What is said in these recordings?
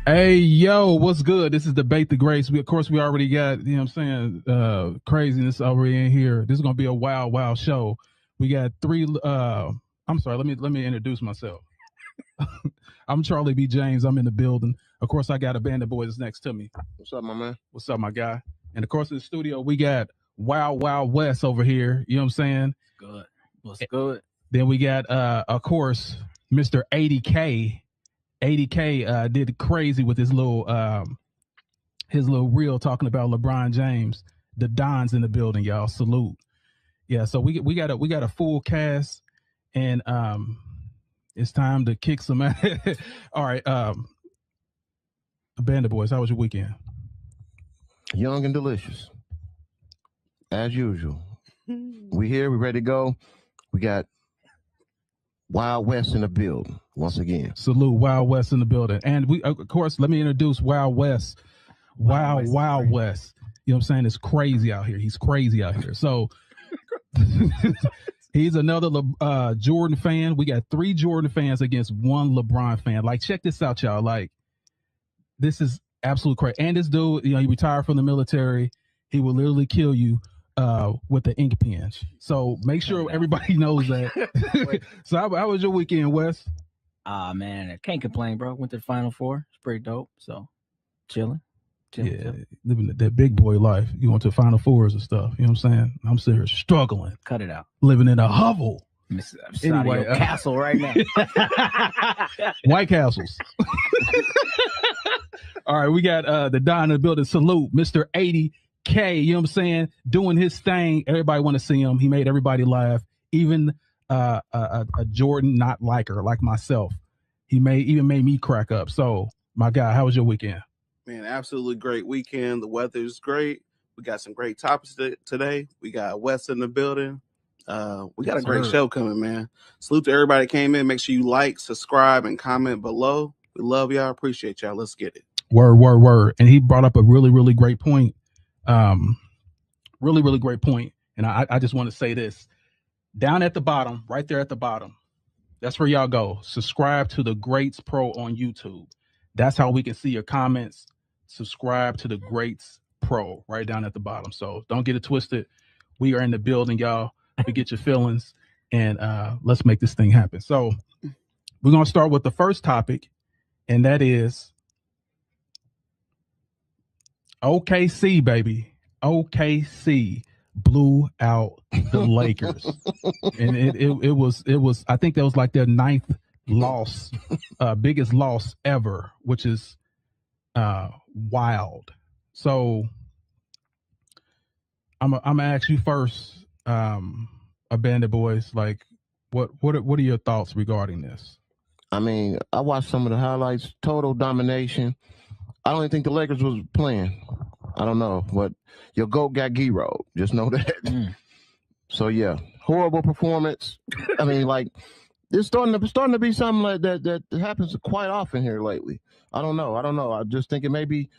Hey yo, what's good? This is Debate the Greats. Of course we already got, you know what I'm saying, craziness already in here. This is gonna be a wild, wild show. We got three I'm sorry, let me introduce myself. I'm Charlie B. James. I'm in the building. Of course, I got a band of boys that's next to me. What's up, my man? What's up, my guy? And of course in the studio we got Wild Wild West over here. You know what I'm saying? Good. What's good? Then we got of course, Mr. 80K. 80K did crazy with his little reel talking about LeBron James. The Don's in the building, y'all. Salute. Yeah, so we got a full cast, and it's time to kick some ass. All right, Band of Boys, how was your weekend? Young and delicious, as usual. We here. We ready to go. We got Wild West in the building once again. Salute, Wild West in the building, and we of course let me introduce Wild West. Wild West. You know what I'm saying? It's crazy out here. He's crazy out here. So he's another Jordan fan. We got 3 Jordan fans against 1 LeBron fan. Like, check this out, y'all. Like, this is absolute crazy. And this dude, he retired from the military. He will literally kill you with the ink pen. So make sure everybody knows that. So how was your weekend, Wes? Man, I can't complain, bro. Went to the Final Four. It's pretty dope. So chilling. Yeah, living that big boy life. You went to Final Fours and stuff. You know what I'm saying? I'm sitting here struggling. Cut it out. Living in a hovel. Anyway, castle right now. White Castles. All right, we got the Don in the building. Salute, Mr. 80K. You know what I'm saying? Doing his thing. Everybody want to see him. He made everybody laugh. Even a Jordan not liker like myself. He even made me crack up. So, my guy, how was your weekend? Man, absolutely great weekend. The weather's great. We got some great topics today. We got Wes in the building. We got a great show coming, man. Salute to everybody that came in. Make sure you like, subscribe, and comment below. We love y'all. Appreciate y'all. Let's get it. Word. And he brought up a really, really great point. Really, really great point. And I just want to say this. Down at the bottom, right there at the bottom, that's where y'all go. Subscribe to the Greats Pro on YouTube. That's how we can see your comments. Subscribe to the Greats Pro right down at the bottom. So don't get it twisted. We are in the building, y'all. We get your feelings, and let's make this thing happen. So we're going to start with the first topic, and that is OKC, baby. OKC blew out the Lakers. And it was I think that was like their 9th loss, biggest loss ever, which is wild. So I'm gonna ask you first, a band of boys, like what are your thoughts regarding this? I mean, I watched some of the highlights. Total domination. I don't even think the Lakers was playing. I don't know, but your GOAT got gyroed. Just know that. So yeah, horrible performance. I mean, like, it's starting to be something like that happens quite often here lately. I don't know. I just think it maybe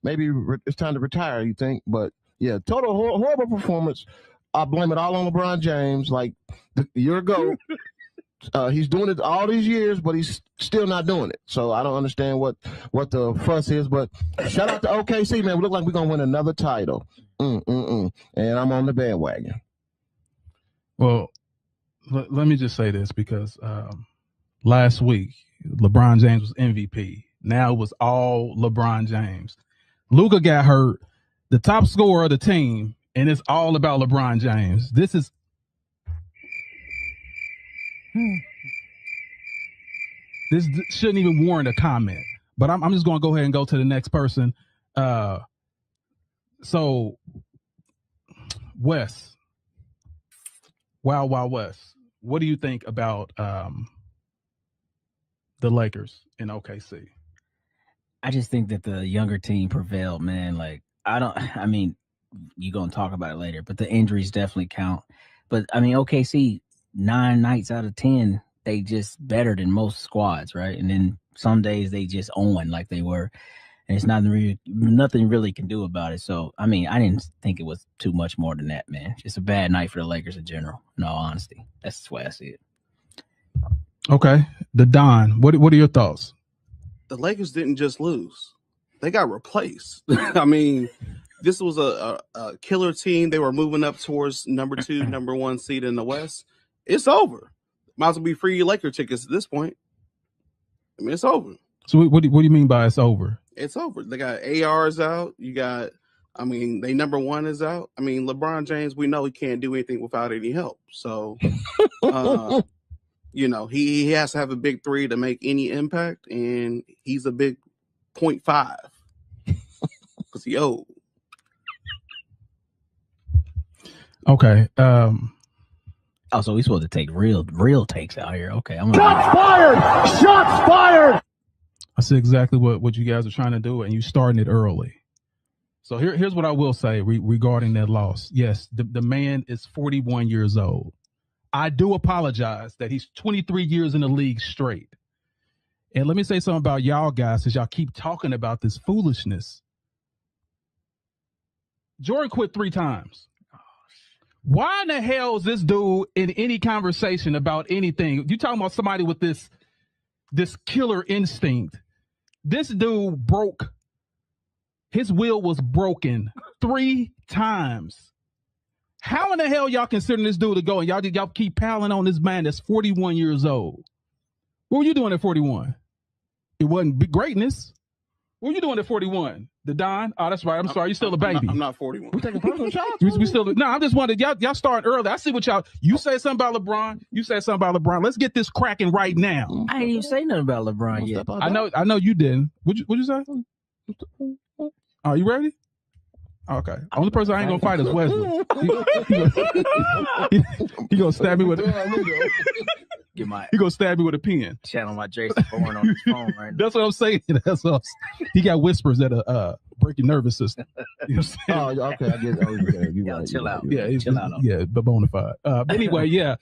it's time to retire. You think? But yeah, total horrible performance. I blame it all on LeBron James. Like, your GOAT. He's doing it all these years, but he's still not doing it. So I don't understand what the fuss is. But shout out to OKC, man. We look like we're gonna win another title. And I'm on the bandwagon. Well, let me just say this, because last week LeBron James was MVP. Now it was all LeBron James. Luka got hurt, the top scorer of the team, and it's all about LeBron James. This is this shouldn't even warrant a comment. But I'm just going to go ahead and go to the next person. So, Wes, Wild West, what do you think about the Lakers in OKC? I just think that the younger team prevailed, man. Like, I mean, you're going to talk about it later, but the injuries definitely count. But, I mean, OKC, 9 nights out of 10, they just better than most squads, right? And then some days they just own like they were. And it's nothing really can do about it. So, I mean, I didn't think it was too much more than that, man. Just a bad night for the Lakers in general, in all honesty. That's the way I see it. Okay. The Don, what are your thoughts? the Lakers didn't just lose; they got replaced. I mean, this was a killer team. They were moving up towards number 2, number 1 seed in the West. It's over. Might as well be free Laker tickets at this point. I mean, it's over. So what do you mean by it's over? It's over. They got ARs out. You got, I mean, they number 1 is out. I mean, LeBron James, we know he can't do anything without any help. So, you know, he has to have a big 3 to make any impact, and he's a big 0.5 because he old. Okay. Oh, so we supposed to take real takes out here. Okay, I'm Shots fired! Shots fired! I see exactly what you guys are trying to do, and you starting it early. So here's what I will say regarding that loss. Yes, the man is 41 years old. I do apologize that he's 23 years in the league straight. And let me say something about y'all guys, since y'all keep talking about this foolishness. Jordan quit 3 times. Why in the hell is this dude in any conversation about anything? You talking about somebody with this killer instinct. This dude broke. His will was broken 3 times. How in the hell y'all considering this dude to go and y'all keep piling on this man that's 41 years old? What were you doing at 41? It wasn't big greatness. What were you doing at 41? The Don? Oh, that's right. I'm sorry. You're still a baby. I'm not 41. We taking personal shots? We still no. I'm just wondering. Y'all starting early. I see what y'all. You say something about LeBron. You say something about LeBron. Let's get this cracking right now. I ain't even say nothing about LeBron yet. I know you didn't. What'd you say? Are you ready? Okay. Only person I ain't gonna fight is Wesley. He gonna stab me with a. He gonna stab me with a pen. Channel my Jason Bourne on his phone right now. That's what I'm saying. He got whispers that break your nervous system. You know what I'm saying? Oh, okay. I get. Oh, you Y'all chill out. Yeah, Chill out. Yeah, but bona fide. But anyway, yeah,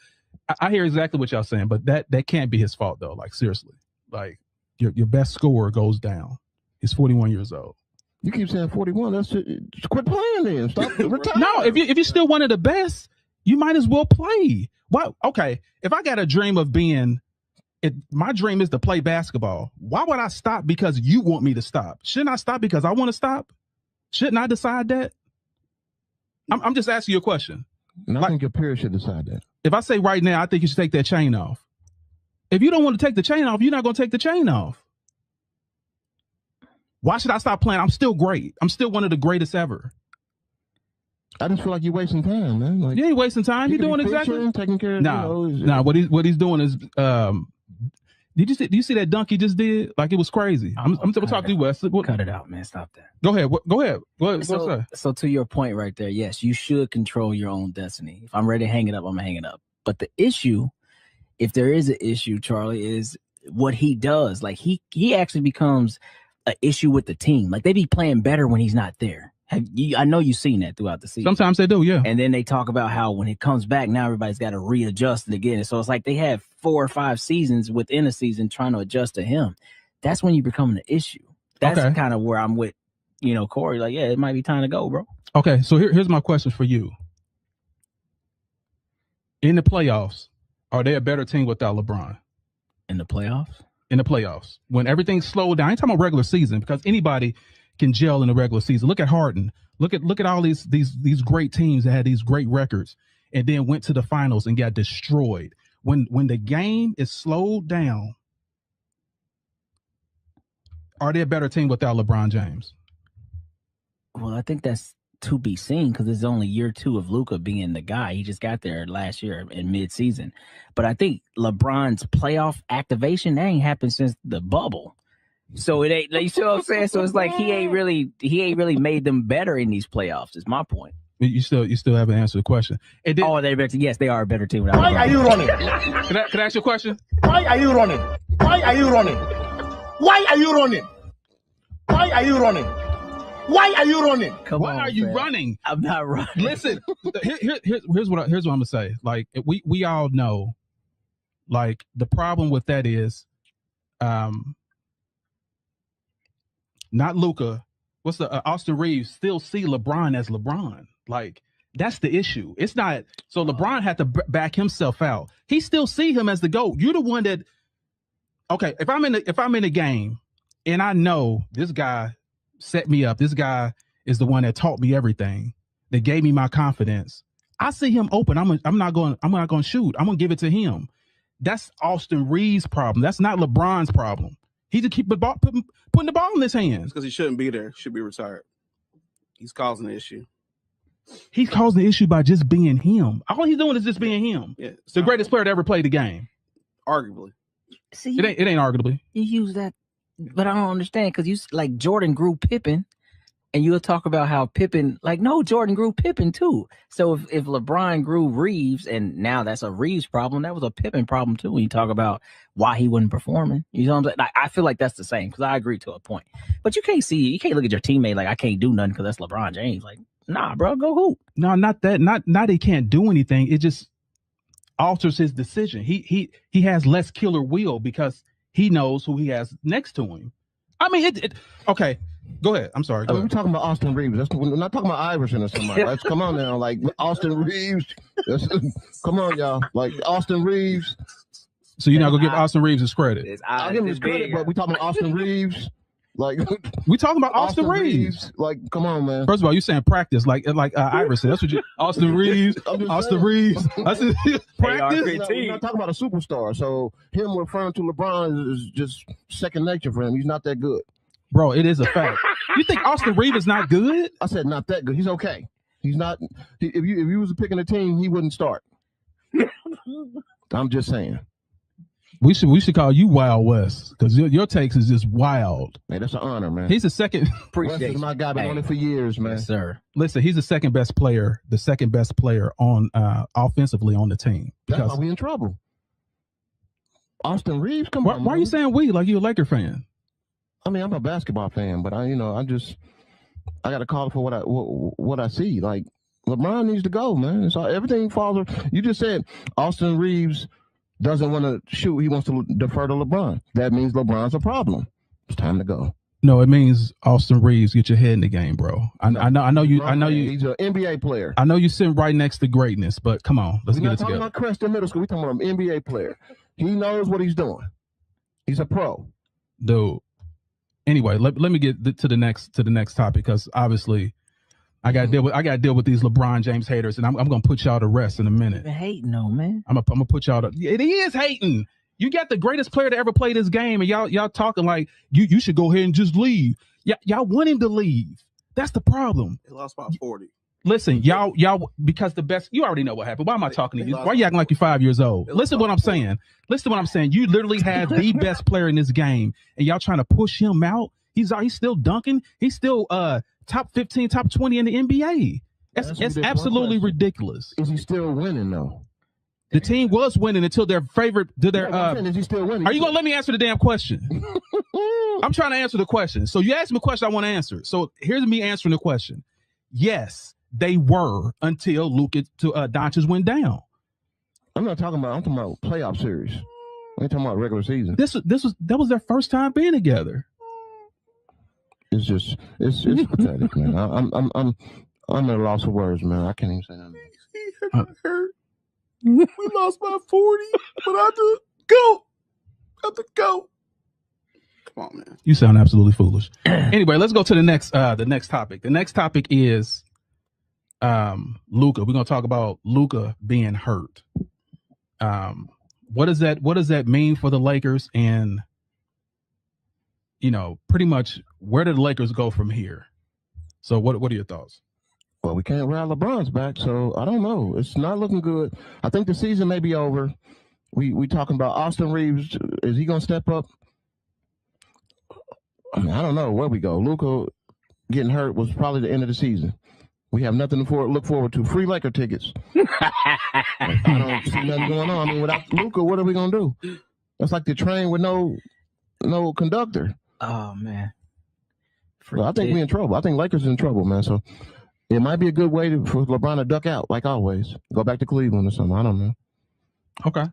I hear exactly what y'all saying, but that can't be his fault though. Like seriously, like your best scorer goes down. He's 41 years old. You keep saying 41. That's it. Just quit playing then. Stop. Retire. No, if you're still one of the best, you might as well play. What? Okay, if I got a dream of being, my dream is to play basketball. Why would I stop because you want me to stop? Shouldn't I stop because I want to stop? Shouldn't I decide that? I'm just asking you a question. And I think your peers should decide that. If I say right now, I think you should take that chain off. If you don't want to take the chain off, you're not going to take the chain off. Why should I stop playing? I'm still great. I'm still one of the greatest ever. I just feel like you're wasting time, man. Like, you ain't wasting time. You're doing exactly. Taking care of. Nah. What he's doing is. Did you see that dunk he just did? Like it was crazy. I'm talking to you, Wes. Cut it out, man. Stop that. Go ahead. Go ahead. So to your point right there, yes, you should control your own destiny. If I'm ready to hang it up, I'm gonna hang it up. But the issue, if there is an issue, Charlie, is what he does. Like he actually becomes an issue with the team. Like they be playing better when he's not there. I know you've seen that throughout the season. Sometimes they do, yeah. And then they talk about how when it comes back, now everybody's got to readjust it again. And so it's like they have 4 or 5 seasons within a season trying to adjust to him. That's when you become an issue. That's kind of where I'm with, Corey. Like, yeah, it might be time to go, bro. Okay, so here's my question for you. In the playoffs, are they a better team without LeBron? In the playoffs? In the playoffs. When everything's slowed down, I ain't talking about regular season because anybody can gel in the regular season. Look at Harden. Look at all these great teams that had these great records and then went to the finals and got destroyed. When the game is slowed down, are they a better team without LeBron James? Well, I think that's to be seen because it's only year 2 of Luka being the guy. He just got there last year in mid-season. But I think LeBron's playoff activation, that ain't happened since the bubble. So it ain't, you see what I'm saying? So it's like he ain't really made them better in these playoffs, is my point. You still haven't answered the question. They're better. Yes, they are a better team. Why are you running? Can I ask you a question? Why are you running? Why are you running? Why are you running? Why are you running? Why are you running? Why are you running? I'm not running. Listen, here's what I'm gonna say. Like we all know, like the problem with that is, not Luka. What's the Austin Reeves still see LeBron as LeBron? Like that's the issue. It's not so LeBron had to back himself out. He still see him as the GOAT. You're the one that. Okay, if I'm in a game And I know this guy set me up. This guy is the one that taught me everything, that gave me my confidence. I see him open. I'm not going to shoot. I'm going to give it to him. That's Austin Reeves' problem. That's not LeBron's problem. He just keep putting the ball in his hands. Because he shouldn't be there. Should be retired. He's causing the issue. He's causing the issue by just being him. All he's doing is just being him. Yeah, the greatest player to ever play the game. Arguably. See, it ain't arguably. You use that, but I don't understand because you like Jordan grew Pippen, and you'll talk about how Pippen, like, no, Jordan grew Pippen too. So if LeBron grew Reeves, and now that's a Reeves problem, that was a Pippen problem too. When you talk about why he wasn't performing, you know what I'm saying? Like, I feel like that's the same because I agree to a point. But you can't look at your teammate like I can't do nothing because that's LeBron James. Like, nah, bro, go hoop. No, not that. Not he can't do anything. It just alters his decision. He has less killer will because he knows who he has next to him. I mean, okay. Go ahead. I'm sorry. We're talking about Austin Reeves. We're not talking about Iverson or somebody. Let's come on now. Like Austin Reeves. Come on, y'all. Like Austin Reeves. So you're not gonna give Austin Reeves his credit? I'll give him his credit, but we talking about Austin Reeves. Like we talking about Austin Reeves. Like, come on, man. First of all, you saying practice like Iverson. That's what you Austin Reeves. Austin Reeves. I said practice. We're not talking about a superstar. So him referring to LeBron is just second nature for him. He's not that good. Bro, it is a fact. You think Austin Reeves is not good? I said not that good. He's okay. He's not. If you was picking a team, he wouldn't start. I'm just saying. We should call you Wild West because your takes is just wild. Man, that's an honor, man. He's the second. Appreciate my guy. Been on it for years, man. Yes, sir. Listen, he's the second best player on offensively on the team. That's why we in trouble. Austin Reeves, come on. Why are you saying we like you a Laker fan? I mean, I'm a basketball fan, but I got to call for what I see. Like LeBron needs to go, man. So everything falls. You just said Austin Reeves doesn't want to shoot. He wants to defer to LeBron. That means LeBron's a problem. It's time to go. No, it means Austin Reeves, get your head in the game, bro. I know you. He's an NBA player. I know you sitting right next to greatness, but come on, let's get it together. We're not talking about Creston Middle School. We're talking about an NBA player. He knows what he's doing. He's a pro, dude. Anyway, let me get to the next topic because obviously I got to deal with these LeBron James haters, and I'm gonna put y'all to rest in a minute. Hating, no man. I'm gonna put y'all to. It is hating. You got the greatest player to ever play this game, and y'all talking like you should go ahead and just leave. Y'all want him to leave. That's the problem. He lost by 40. Listen, y'all, because the best. You already know what happened. Why am I talking to you? Why are you acting like you're 5 years old? Listen to what I'm saying. Listen to what I'm saying. You literally have the best player in this game, and y'all trying to push him out. He's still dunking. He's still top 15, top 20 in the NBA. That's absolutely ridiculous. Is he still winning though? The team was winning until their favorite. Is he still winning? Are you gonna let me answer the damn question? I'm trying to answer the question. So you asked me a question, I want to answer. So here's me answering the question. Yes, they were until Doncic went down. I'm talking about playoff series. I'm talking about regular season. That was their first time being together. It's pathetic, man. I'm at a loss of words, man. I can't even say nothing. He hurt. We lost by 40, but I have to go. Come on, man. You sound absolutely foolish. Anyway, let's go to the next topic. The next topic is Luka. We're gonna talk about Luka being hurt. What does that mean for the Lakers? And pretty much where do the Lakers go from here? So what are your thoughts? Well, we can't ride LeBron's back, so I don't know. It's not looking good. I think the season may be over. We talking about Austin Reeves. Is he gonna step up? I mean, I don't know where we go. Luka getting hurt was probably the end of the season. We have nothing to look forward to. Free Laker tickets. I don't see nothing going on. I mean, without Luka, what are we gonna do? That's like the train with no conductor. Oh man. Well, I think we're in trouble. I think Lakers in trouble, man. So it might be a good way for LeBron to duck out, like always. Go back to Cleveland or something. I don't know. Okay.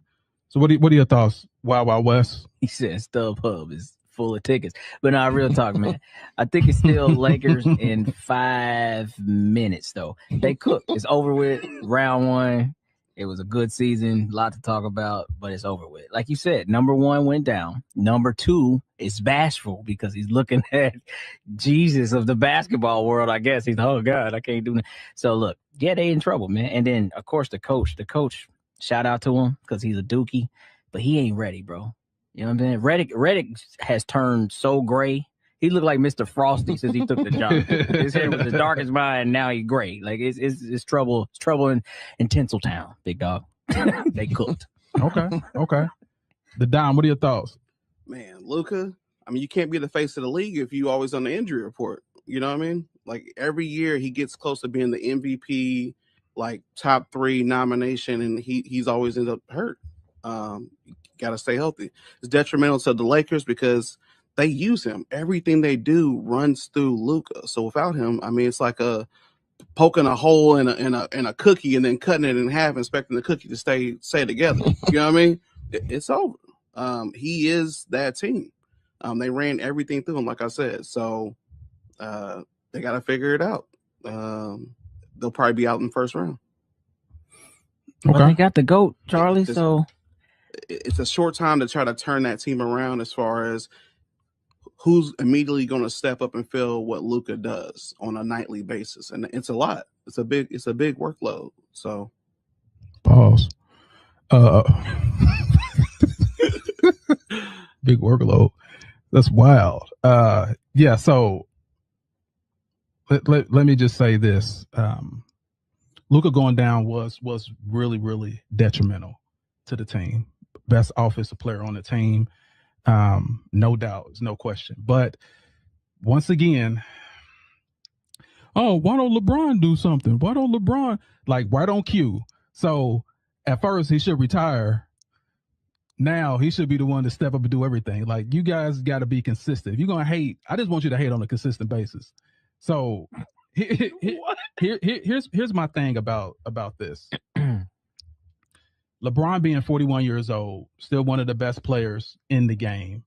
So what are your thoughts? Wild West? He said StubHub is full of tickets. But no, real talk, man. I think it's still Lakers in 5 minutes, though. They cooked. It's over with. Round one. It was a good season, a lot to talk about, but it's over with. Like you said, number 1 went down. Number 2 is bashful because he's looking at Jesus of the basketball world, I guess. He's, oh, God, I can't do that. So, look, yeah, they in trouble, man. And then, of course, the coach, shout out to him because he's a dookie, but he ain't ready, bro. You know what I'm saying? Reddick has turned so gray. He looked like Mr. Frosty since he took the job. His hair was the darkest mine, and now he's gray. Like it's trouble. It's trouble in Tinseltown, big dog. They cooked. Okay. The Dom, what are your thoughts? Man, Luka, I mean, you can't be the face of the league if you always on the injury report. You know what I mean? Like every year he gets close to being the MVP, like top 3 nomination, and he's always ended up hurt. Got to stay healthy. It's detrimental to the Lakers because they use him. Everything they do runs through Luka. So without him, I mean, it's like poking a hole in a cookie and then cutting it in half, expecting the cookie to stay together. You know what I mean? It's over. He is that team. They ran everything through him, like I said. So they got to figure it out. They'll probably be out in the first round. Okay. Well, they got the GOAT, Charlie. So it's a short time to try to turn that team around as far as who's immediately going to step up and fill what Luka does on a nightly basis. And it's a lot. It's a big workload. So pause. Big workload. That's wild. Yeah. So let me just say this. Luka going down was really, really detrimental to the team. Best offensive player on the team. No doubt, no question. But once again, why don't LeBron do something? Why don't LeBron right on cue? So at first he should retire. Now he should be the one to step up and do everything. Like, you guys got to be consistent. If you're gonna hate, I just want you to hate on a consistent basis. So here's my thing about this. LeBron being 41 years old, still one of the best players in the game.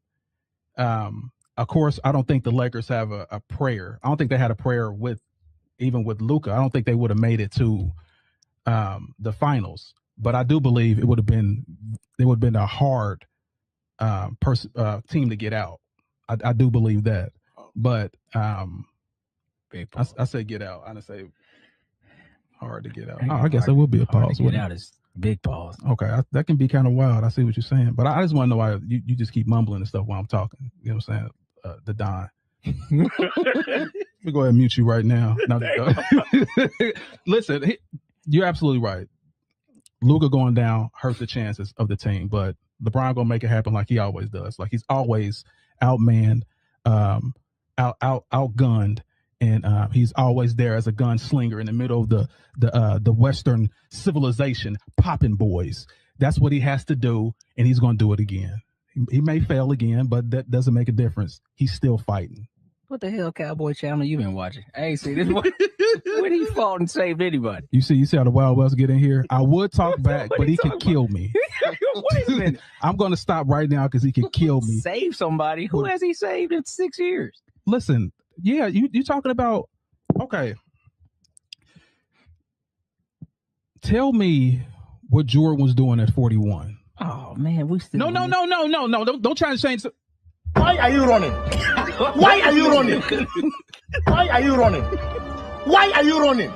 Of course, I don't think the Lakers have a prayer. I don't think they had a prayer even with Luka. I don't think they would have made it to the finals. But I do believe it would have been a hard team to get out. I do believe that. But I said get out. I didn't say hard to get out. I guess it would be a pause. Get out is big pause. Okay, that can be kind of wild. I see what you're saying, but I just want to know why you just keep mumbling and stuff while I'm talking. You know what I'm saying? The Don. Let me go ahead and mute you right now. Listen, you're absolutely right. Luka going down hurt the chances of the team, but LeBron gonna make it happen like he always does. Like, he's always outmanned, outgunned. And he's always there as a gunslinger in the middle of the Western civilization, popping boys. That's what he has to do, and he's going to do it again. He may fail again, but that doesn't make a difference. He's still fighting. What the hell, Cowboy Channel, you been watching? I ain't see this one. When he fought and saved anybody. You see how the Wild West get in here? I would talk back, but he could kill me. Wait a minute. I'm going to stop right now because he can kill me. Save somebody? Who has he saved in 6 years? Listen. Yeah, you talking about, okay. Tell me what Jordan was doing at 41. Oh man, we still No. Don't try to change. Why are you running? Why are you running? Why are you running? Why are you running?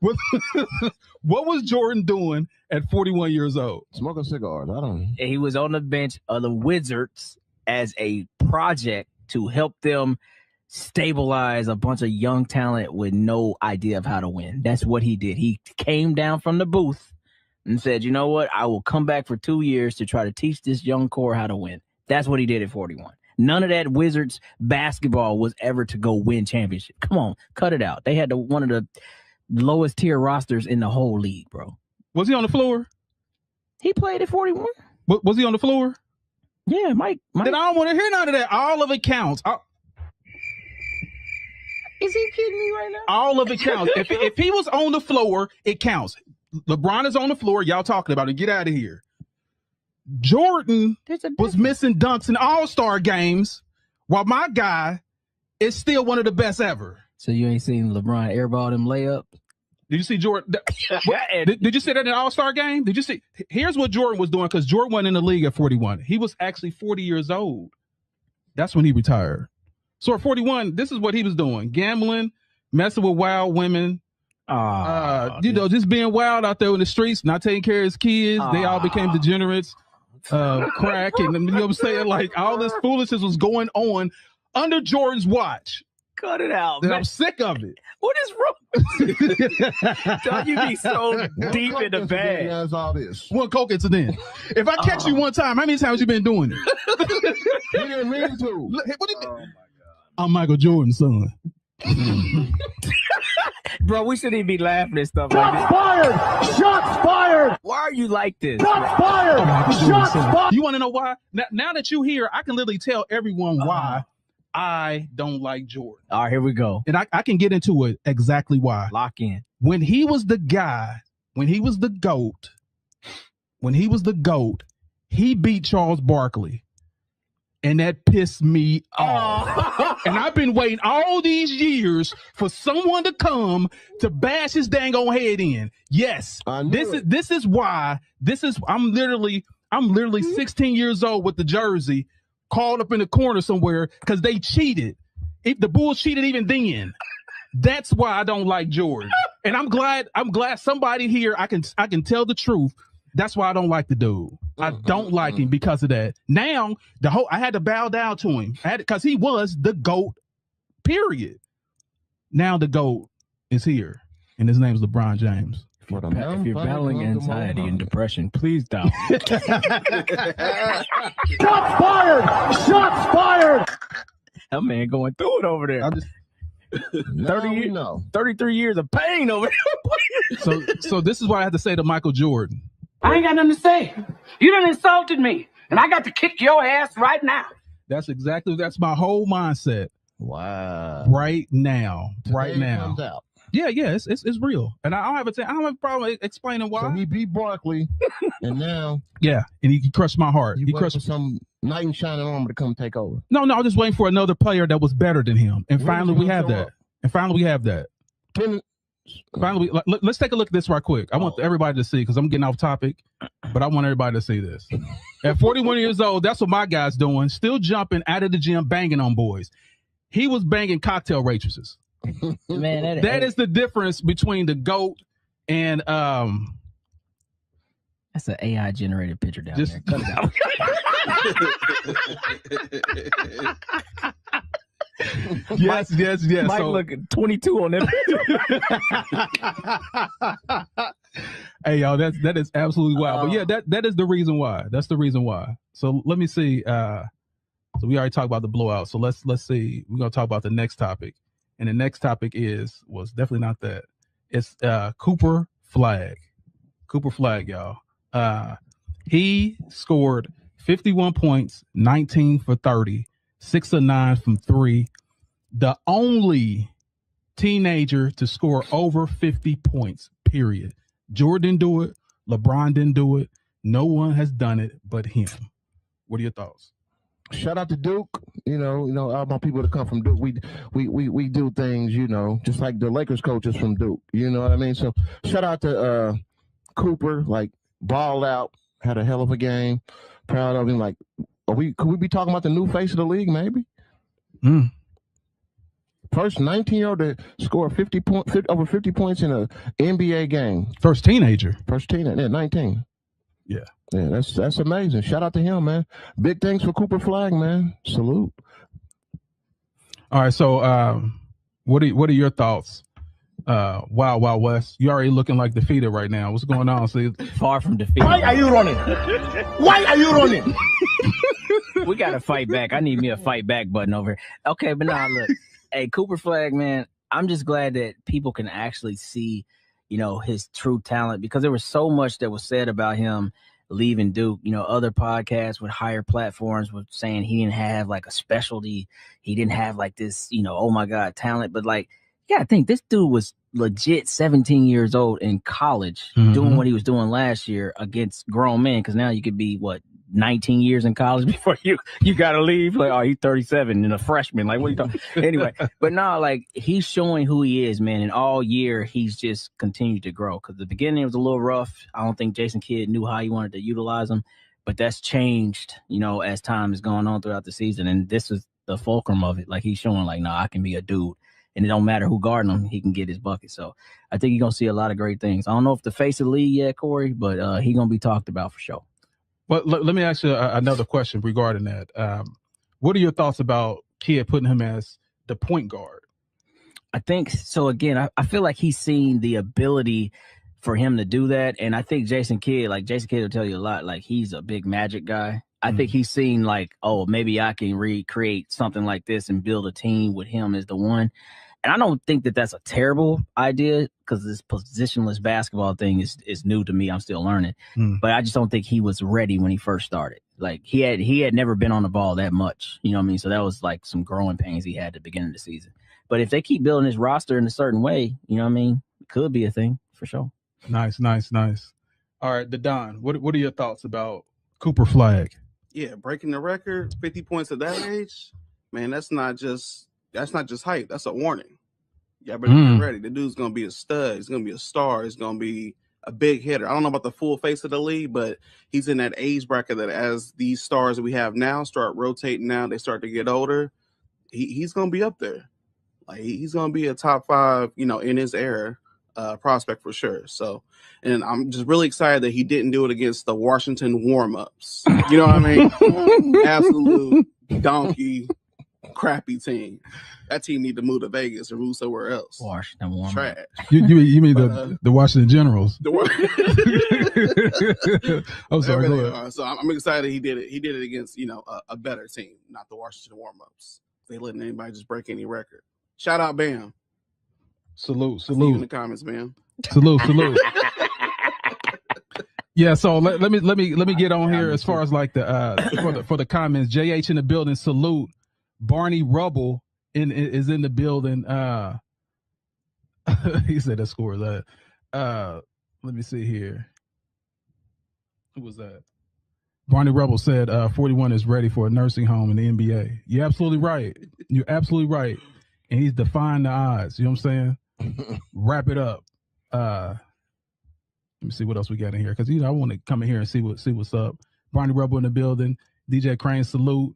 What was Jordan doing at 41 years old? Smoking cigars. I don't know. He was on the bench of the Wizards as a project to help them stabilize a bunch of young talent with no idea of how to win. That's what he did. He came down from the booth and said, you know what? I will come back for 2 years to try to teach this young core how to win. That's what he did at 41. None of that Wizards basketball was ever to go win championship. Come on, cut it out. They had one of the lowest tier rosters in the whole league, bro. Was he on the floor? He played at 41. Was he on the floor? Yeah, Mike. Then I don't want to hear none of that. All of it counts. Is he kidding me right now? All of it counts. If he was on the floor, it counts. LeBron is on the floor. Y'all talking about it. Get out of here. Jordan was missing dunks in all-star games, while my guy is still one of the best ever. So you ain't seen LeBron airball them layups? Did you see Jordan? Did you see that in the All-Star game? Did you see? Here's what Jordan was doing, because Jordan wasn't in the league at 41. He was actually 40 years old. That's when he retired. So at 41, this is what he was doing: gambling, messing with wild women. Just being wild out there in the streets, not taking care of his kids. They all became degenerates. Crack, and you know what I'm saying? Like, all this foolishness was going on under Jordan's watch. Cut it out, And man. I'm sick of it. What is wrong? Don't you be so deep in the bag? That's all this. One coke incident. If I catch you one time, how many times you been doing it? He didn't mean to. What do you mean? I'm Michael Jordan's son. Bro, we shouldn't even be laughing at stuff like this. Shots fired! Shots fired! Why are you like this? Shots fired! Shots fired! You want to know why? Now that you here, I can literally tell everyone why I don't like Jordan. All right, here we go. And I can get into it exactly why. Lock in. When he was the guy, when he was the GOAT, he beat Charles Barkley. And that pissed me off. And I've been waiting all these years for someone to come to bash his dang on head in. Yes, this is why. I'm literally 16 years old with the jersey, called up in the corner somewhere because they cheated. If the Bulls cheated even then. That's why I don't like Jordan. And I'm glad somebody here I can tell the truth. That's why I don't like the dude. I don't like him because of that. Now I had to bow down to him. Because he was the GOAT, period. Now the GOAT is here, and his name is LeBron James. If you're battling anxiety and depression, please don't. Shots fired! Shots fired! That man going through it over there. 33 years of pain over there. So this is what I have to say to Michael Jordan. I ain't got nothing to say. You done insulted me, and I got to kick your ass right now. That's my whole mindset. Wow. Right now. Today comes out. Yeah, it's real. And I don't have a problem explaining why. So he beat Barkley, and now and he crushed my heart. He crushed some knight in shining armor to come take over. No, I'm just waiting for another player that was better than him. And finally we have that. Finally, let's take a look at this right quick. I want everybody to see, because I'm getting off topic, but I want everybody to see this. At 41 years old, that's what my guy's doing. Still jumping out of the gym, banging on boys. He was banging cocktail waitresses. Man, that is the difference between the GOAT and that's an AI generated picture down there. Cut it out. Yes. Mike looking 22 on that. Hey, y'all, that is absolutely wild. But yeah, that is the reason why. That's the reason why. So let me see. So we already talked about the blowout. So let's see. We're gonna talk about the next topic, and the next topic was definitely not that. It's Cooper Flag. Cooper Flag, y'all. He scored 51 points, 19 for 30. 6 of 9 from 3. The only teenager to score over 50 points, period. Jordan didn't do it. LeBron didn't do it. No one has done it but him. What are your thoughts? Shout out to Duke. You know, all my people that come from Duke, we do things, just like the Lakers coach is from Duke. You know what I mean? So shout out to Cooper, like, balled out, had a hell of a game. Proud of him. Like, could we be talking about the new face of the league, maybe? First 19-year-old to score over 50 points in an NBA game. First teenager. 19. Yeah, that's amazing. Shout out to him, man. Big things for Cooper Flag, man. Salute. All right, so what are your thoughts? Wild West. You already looking like defeated right now. What's going on? See, far from defeated. Why are you running? Why are you running? We got to fight back. I need me a fight back button over here. Okay, but now look. Hey, Cooper Flag, man, I'm just glad that people can actually see, his true talent, because there was so much that was said about him leaving Duke. Other podcasts with higher platforms were saying he didn't have like a specialty. He didn't have like this, oh my God, talent. But like, yeah, I think this dude was legit 17 years old in college doing what he was doing last year against grown men. Because now you could be, 19, 19 years in college before you got to leave. Like, oh, he's 37 and a freshman. Like, what are you talking? Anyway, but no, like he's showing who he is, man. And all year he's just continued to grow. Because the beginning was a little rough. I don't think Jason Kidd knew how he wanted to utilize him, but that's changed, as time has gone on throughout the season. And this is the fulcrum of it. Like he's showing, like, no, I can be a dude. And it don't matter who guarding him, he can get his bucket. So I think you're going to see a lot of great things. I don't know if the face of the league yet, Corey, but he's going to be talked about for sure. But let me ask you another question regarding that. What are your thoughts about Kidd putting him as the point guard? I think so. Again, I feel like he's seen the ability for him to do that. And I think Jason Kidd will tell you a lot. Like, he's a big Magic guy. I think he's seen like, oh, maybe I can recreate something like this and build a team with him as the one. And I don't think that that's a terrible idea because this positionless basketball thing is new to me. I'm still learning. But I just don't think he was ready when he first started. Like he had never been on the ball that much. You know what I mean? So that was like some growing pains he had at the beginning of the season. But if they keep building his roster in a certain way, you know what I mean? It could be a thing for sure. Nice. All right, Don, what are your thoughts about Cooper Flag? Yeah, breaking the record, 50 points at that age, man, that's not just hype. That's a warning. Y'all better get ready. The dude's going to be a stud. He's going to be a star. He's going to be a big hitter. I don't know about the full face of the league, but he's in that age bracket that as these stars that we have now start rotating now, they start to get older, he's going to be up there. Like, he's going to be a top 5, in his era prospect for sure. So, and I'm just really excited that he didn't do it against the Washington warm-ups. You know what I mean? Absolute donkey, crappy team. That team need to move to Vegas or move somewhere else. Washington warm-up. Trash. You mean the Washington Generals? I'm sorry. Go ahead. So I'm excited he did it. He did it against a better team, not the Washington warm-ups. They letting anybody just break any record. Shout out Bam. Salute. See you in the comments, man. Salute. Yeah, so let me get on here as far as like the for the comments. JH in the building. Salute. Barney Rubble is in the building. He said that score that. Let me see here. Who was that? Barney Rubble said 41 is ready for a nursing home in the NBA. You're absolutely right. And he's defying the odds. You know what I'm saying? Wrap it up. Let me see what else we got in here because I want to come in here and see what's up. Barney Rubble in the building. DJ Crane, salute.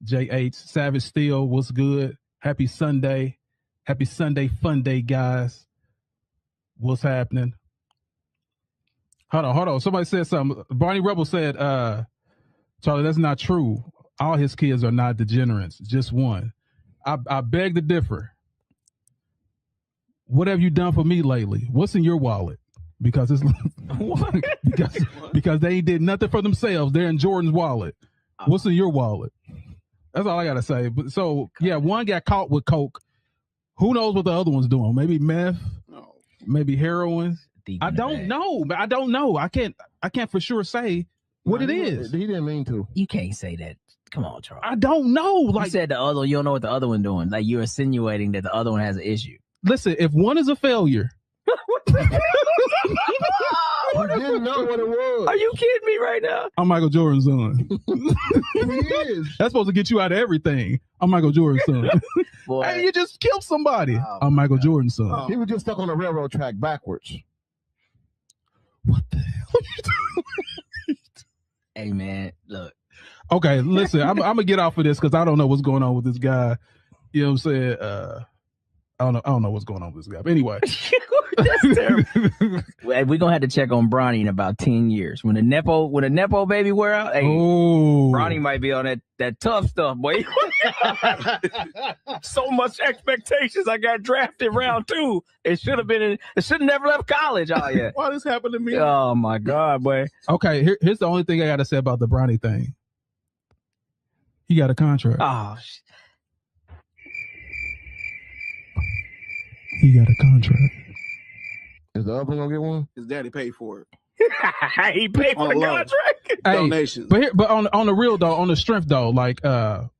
JH Savage Steel, what's good? Happy Sunday fun day, guys. What's happening? Hold on. Somebody said something. Barney Rebel said, Charlie, that's not true. All his kids are not degenerates, just one. I beg to differ. What have you done for me lately? What's in your wallet? Because it's because they did nothing for themselves. They're in Jordan's wallet. What's in your wallet? That's all I gotta say. But so yeah, one got caught with coke. Who knows what the other one's doing? Maybe meth, maybe heroin. I don't know. I can't for sure say what it is. He didn't mean to. You can't say that. Come on, Charles. I don't know. Like you said, you don't know what the other one doing. Like you're insinuating that the other one has an issue. Listen, if one is a failure. You didn't know what it was. Are you kidding me right now? I'm Michael Jordan's son. He is. That's supposed to get you out of everything. I'm Michael Jordan's son. Hey, you just killed somebody. I'm Michael Jordan's son. He was just stuck on the railroad track backwards. What the hell are you doing? Hey, man, look. Okay, listen, I'm going to get off of this because I don't know what's going on with this guy. You know what I'm saying? I don't know what's going on with this guy. But anyway. That's terrible. We're going to have to check on Bronny in about 10 years. When the Nepo baby wear out, hey, Bronny might be on that tough stuff, boy. So much expectations. I got drafted round 2. It should have never left college. Oh, yeah. Why this happened to me? Oh, my God, boy. Okay, here's the only thing I got to say about the Bronny thing. He got a contract. Oh, he got a contract. Is the other one gonna get one? His daddy paid for it. He paid for the contract. Hey, donations. But on the real though, on the strength though, like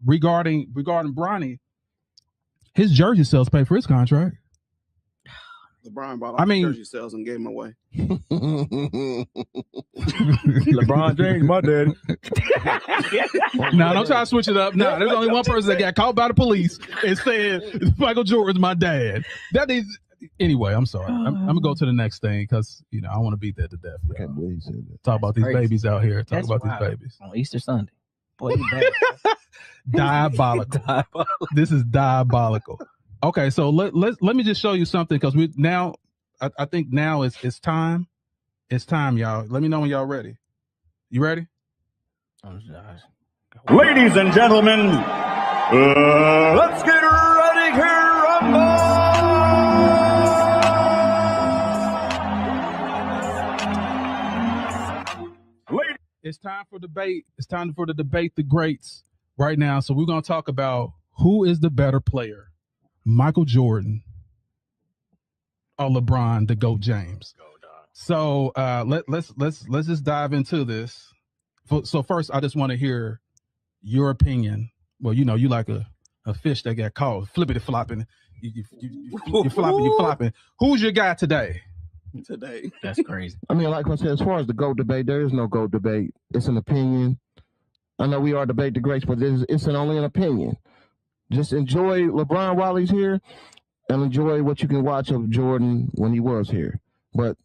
regarding Bronny, his jersey sales pay for his contract. LeBron bought all the jersey sales and gave them away. LeBron James, my daddy. No, don't try to switch it up. No, there's only one person that got caught by the police and said Michael Jordan's my dad. That is anyway. I'm sorry. I'm gonna go to the next thing because I want to beat that to death. I can't believe you said that. Talk about these babies out here. Talk about these babies on Easter Sunday. Boy, you bad. Diabolical. This is diabolical. Okay, so let me just show you something because we now I think now it's time. It's time, y'all. Let me know when y'all ready. You ready? Ladies and gentlemen, let's get ready to rumble. It's time for debate. It's time for the debate the greats right now. So we're gonna talk about who is the better player. Michael Jordan or LeBron, the GOAT James. So let's just dive into this. So first, I just want to hear your opinion. Well, you like a fish that got caught flippity flopping. You're flopping. Who's your guy today? That's crazy. I mean, like I said, as far as the GOAT debate, there is no GOAT debate. It's an opinion. I know we are debate the greats, but it's only an opinion. Just enjoy LeBron while he's here and enjoy what you can watch of Jordan when he was here. But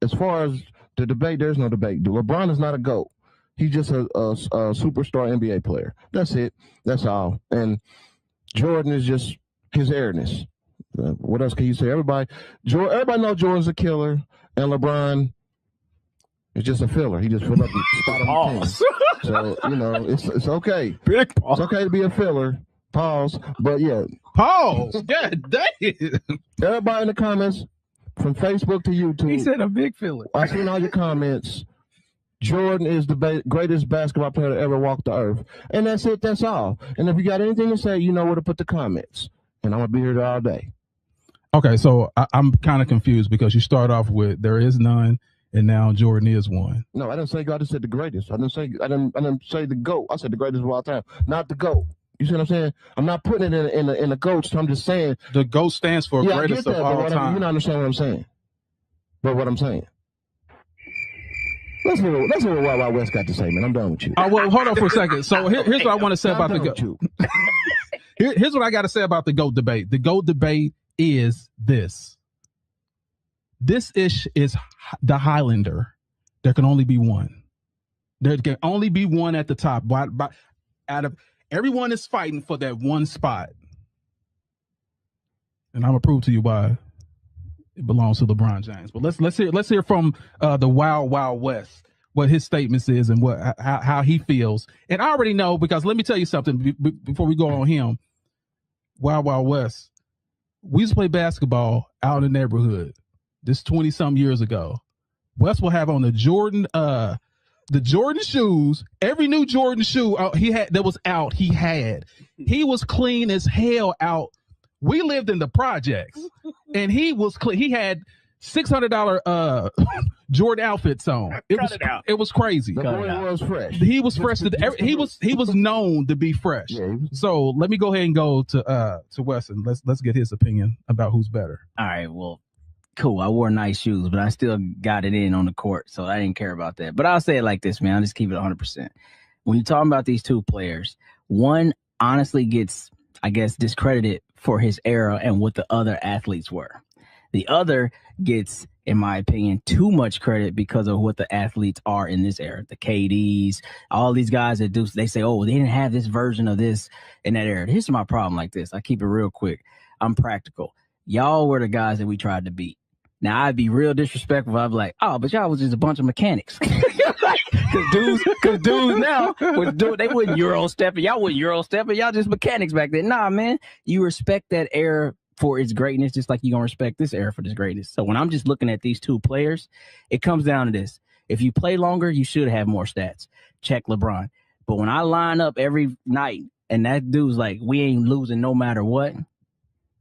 as far as the debate, there's no debate. LeBron is not a GOAT. He's just a superstar NBA player. That's it. That's all. And Jordan is just his airness. What else can you say? Everybody knows Jordan's a killer, and LeBron is just a filler. He just filled up the spot on the team. So, it's okay. Big pause. It's okay to be a filler. Pause. But yeah. Pause. God damn. Everybody in the comments, from Facebook to YouTube. He said a big filler. I've seen all your comments. Jordan is the greatest basketball player to ever walk the earth. And that's it. That's all. And if you got anything to say, you know where to put the comments. And I'm going to be here all day. Okay, so I'm kind of confused because you start off with there is none, and now Jordan is one. No, I didn't say God. I just said the greatest. I didn't say the GOAT. I said the greatest of all time, not the GOAT. You see what I'm saying? I'm not putting it in the GOATs. I'm just saying the GOAT stands for greatest of all time. You don't understand what I'm saying. But what I'm saying. Let's hear what Wild Wild West got to say, man. I'm done with you. Well, hold on for a second. So here's what I want to say about the GOAT. Here's what I got to say about the GOAT debate. The GOAT debate is this. This is the Highlander. There can only be one. There can only be one at the top. Out of everyone is fighting for that one spot. And I'm gonna prove to you why it belongs to LeBron James. But let's hear from the Wild Wild West what his statements is and how he feels. And I already know because let me tell you something before we go on him. Wild Wild West. We used to play basketball out in the neighborhood. This 20-some years ago. West will have on the Jordan shoes. Every new Jordan shoe he had that was out, he had. He was clean as hell out. We lived in the projects, and he was clean. He had $600 Jordan outfits on. It was crazy. The boy was fresh. He was fresh. He was known to be fresh. Yeah. So let me go ahead and go to Weston. Let's get his opinion about who's better. All right. Well, cool. I wore nice shoes, but I still got it in on the court, so I didn't care about that. But I'll say it like this, man. I'll just keep it 100%. When you're talking about these two players, one honestly gets, I guess, discredited for his era and what the other athletes were. The other gets, in my opinion, too much credit because of what the athletes are in this era. The KDs, all these guys that do, they say, oh, they didn't have this version of this in that era. Here's my problem like this. I keep it real quick. I'm practical. Y'all were the guys that we tried to beat. Now, I'd be real disrespectful. I'd be like, oh, but y'all was just a bunch of mechanics. Because dudes now, they wouldn't Euro stepping. Y'all wouldn't Euro stepping. Y'all just mechanics back then. Nah, man, you respect that era for its greatness, just like you're going to respect this era for this greatness. So when I'm just looking at these two players, it comes down to this. If you play longer, you should have more stats. Check LeBron. But when I line up every night and that dude's like, we ain't losing no matter what,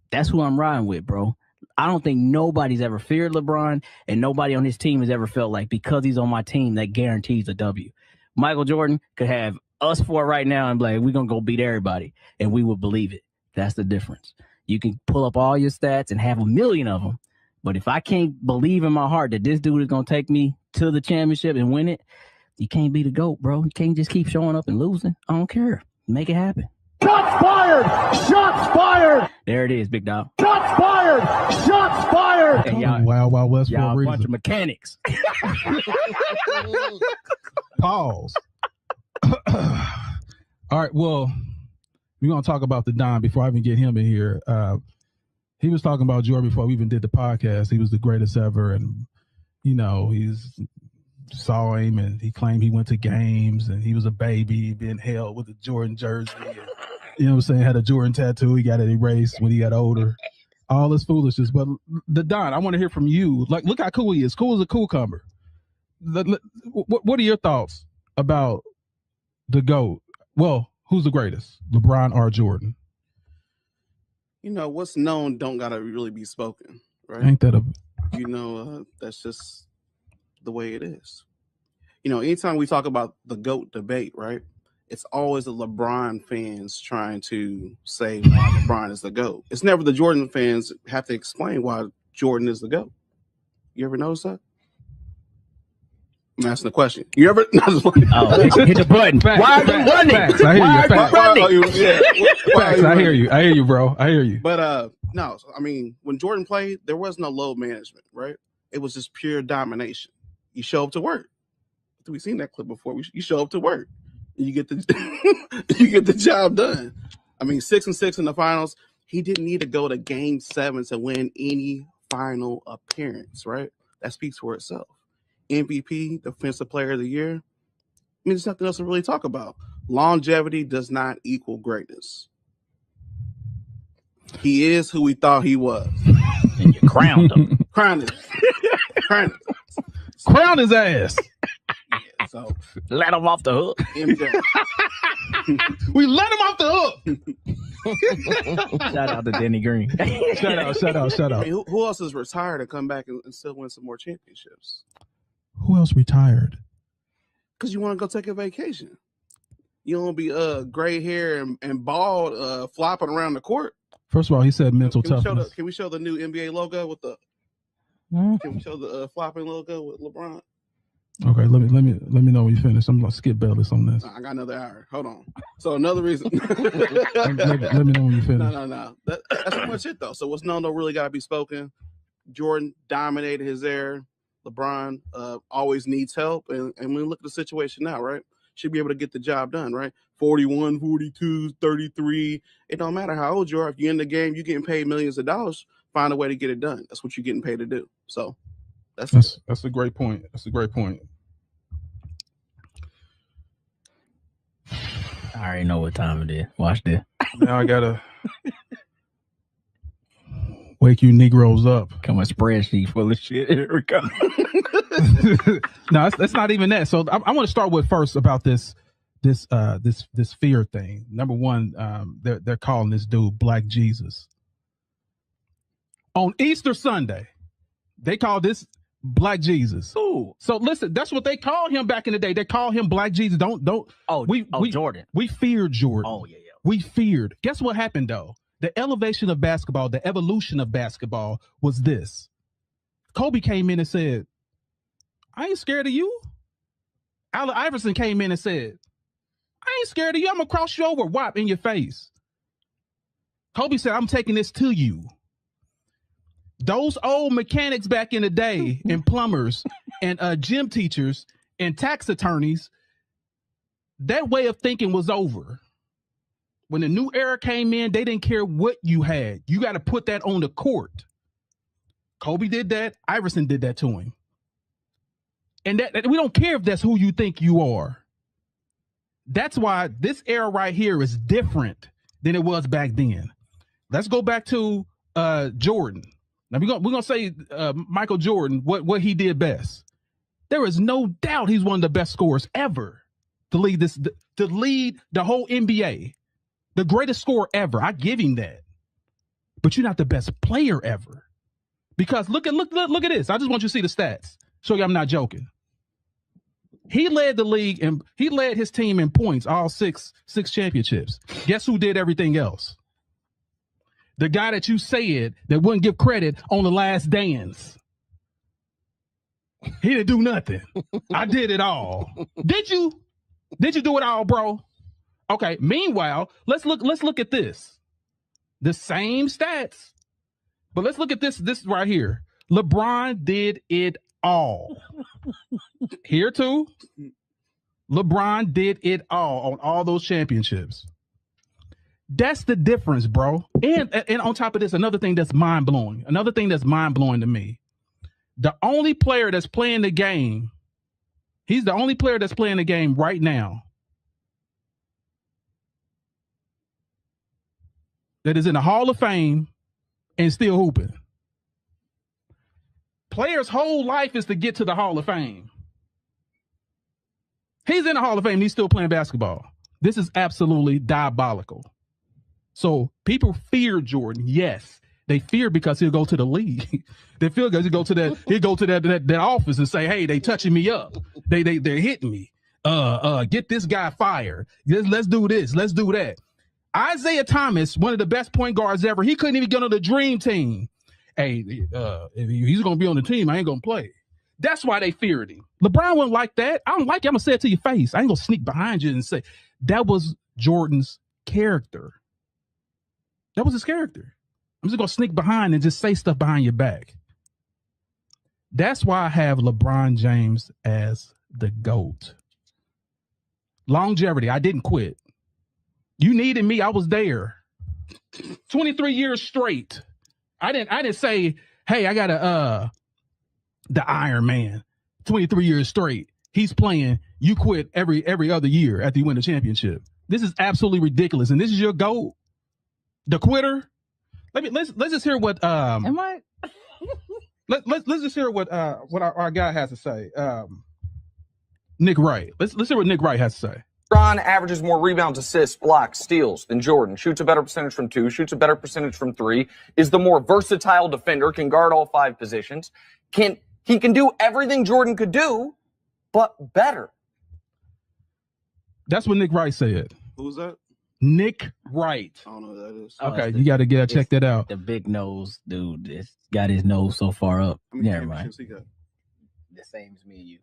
that's who I'm riding with, bro. I don't think nobody's ever feared LeBron, and nobody on his team has ever felt like because he's on my team, that guarantees a W. Michael Jordan could have us four right now and be like, we're going to go beat everybody, and we would believe it. That's the difference. You can pull up all your stats and have a million of them. But if I can't believe in my heart that this dude is gonna take me to the championship and win it, you can't be the GOAT, bro. You can't just keep showing up and losing. I don't care. Make it happen. Shots fired! Shots fired! There it is, big dog. Shots fired! Shots fired! And y'all, Wild Wild West for a y'all a bunch reason. of mechanics. Pause. All right, well, we're gonna talk about the Don before I even get him in here. He was talking about Jordan before we even did the podcast. He was the greatest ever, and he's saw him and he claimed he went to games and he was a baby being held with a Jordan jersey. And, you know what I'm saying? Had a Jordan tattoo. He got it erased when he got older. All this foolishness. But the Don, I want to hear from you. Like, look how cool he is. Cool as a cucumber. What are your thoughts about the GOAT? Well, who's the greatest? LeBron or Jordan? What's known don't gotta really be spoken, right? Ain't that that's just the way it is. Anytime we talk about the GOAT debate, right, it's always the LeBron fans trying to say why LeBron is the GOAT. It's never the Jordan fans have to explain why Jordan is the GOAT. You ever notice that? I'm asking the question. You ever? Hit the button. Facts, why are you running? Facts. I hear you. Facts. Facts. I hear you. I hear you, bro. I hear you. But no, I mean, when Jordan played, there was no load management, right? It was just pure domination. You show up to work. We've seen that clip before. You show up to work, and you get the job done. I mean, 6-6 in the finals. He didn't need to go to Game 7 to win any final appearance, right? That speaks for itself. MVP, Defensive Player of the Year. I mean, there's nothing else to really talk about. Longevity does not equal greatness. He is who we thought he was. And you crowned him. Crown his ass. Yeah, so let him off the hook. MJ. We let him off the hook. Shout out to Denny Green. Shout out. I mean, who else is retired to come back and still win some more championships? Who else retired? Because you want to go take a vacation. You don't be gray hair and bald flopping around the court. First of all, he said mental toughness. Can we show the new NBA logo with the? Can we show the flopping logo with LeBron? Okay, let me know when you finish. I'm gonna skip Bellis on this. I got another hour. Hold on. So another reason. let me know when you finish. No. That's pretty much it though. So what's known don't really gotta be spoken. Jordan dominated his era. LeBron always needs help, and when we look at the situation now, right? Should be able to get the job done, right? 41, 42, 33. It don't matter how old you are. If you're in the game, you're getting paid millions of dollars. Find a way to get it done. That's what you're getting paid to do. So that's a great point. That's a great point. I already know what time it is. Watch this. Now I gotta wake you Negroes up. Come on, spreadsheet full of shit. Here we go. No, that's not even that. So I want to start with first about this fear thing. Number one, they're calling this dude Black Jesus. On Easter Sunday, they call this Black Jesus. Ooh. So listen, that's what they called him back in the day. They call him Black Jesus. Jordan. We feared Jordan. Oh yeah. We feared. Guess what happened though? The elevation of basketball, the evolution of basketball was this. Kobe came in and said, I ain't scared of you. Allen Iverson came in and said, I ain't scared of you. I'm going to cross you over, whop in your face. Kobe said, I'm taking this to you. Those old mechanics back in the day and plumbers and gym teachers and tax attorneys, that way of thinking was over. When the new era came in, they didn't care what you had. You got to put that on the court. Kobe did that. Iverson did that to him. And that we don't care if that's who you think you are. That's why this era right here is different than it was back then. Let's go back to Jordan. Now we're gonna say Michael Jordan, what he did best. There is no doubt he's one of the best scorers ever to lead the whole NBA. The greatest scorer ever. I give him that. But you're not the best player ever. Because look at this. I just want you to see the stats. Show you I'm not joking. He led the league and he led his team in points, all six championships. Guess who did everything else? The guy that you said that wouldn't give credit on The Last Dance. He didn't do nothing. I did it all. Did you? Did you do it all, bro? Okay. Meanwhile, let's look at this. The same stats. But let's look at this right here. LeBron did it all. Here too. LeBron did it all on all those championships. That's the difference, bro. And on top of this, another thing that's mind-blowing. Another thing that's mind-blowing to me. The only player that's playing the game, he's the only player that's playing the game right now that is in the Hall of Fame and still hooping. Players' whole life is to get to the Hall of Fame. He's in the Hall of Fame. He's still playing basketball. This is absolutely diabolical. So people fear Jordan. Yes, they fear because he'll go to the league. They feel because he'll go to that office and say, "Hey, they touching me up. They're hitting me. Get this guy fired. Let's do this. Let's do that." Isaiah Thomas, one of the best point guards ever, he couldn't even get on the dream team. Hey, if he's gonna be on the team, I ain't gonna play. That's why they feared him. LeBron wasn't like that. I don't like it. I'm gonna say it to your face. I ain't gonna sneak behind you and say that was Jordan's character. That was his character. I'm just gonna sneak behind and just say stuff behind your back. That's why I have LeBron James as the GOAT. Longevity. I didn't quit. You needed me. I was there. 23 years straight. I didn't say, hey, I got the Iron Man. 23 years straight. He's playing. You quit every other year after you win the championship. This is absolutely ridiculous. And this is your GOAT? The quitter? Let's just hear what Am I? let's just hear what our guy has to say. Nick Wright. Let's hear what Nick Wright has to say. LeBron averages more rebounds, assists, blocks, steals than Jordan. Shoots a better percentage from 2, shoots a better percentage from 3, is the more versatile defender, can guard all 5 positions. He can do everything Jordan could do, but better. That's what Nick Wright said. Who's that? Nick Wright. I don't know who that is. Okay, you got to check that out. The big nose dude. It's got his nose so far up. How many Yeah, championships right. he got? The same as me and you.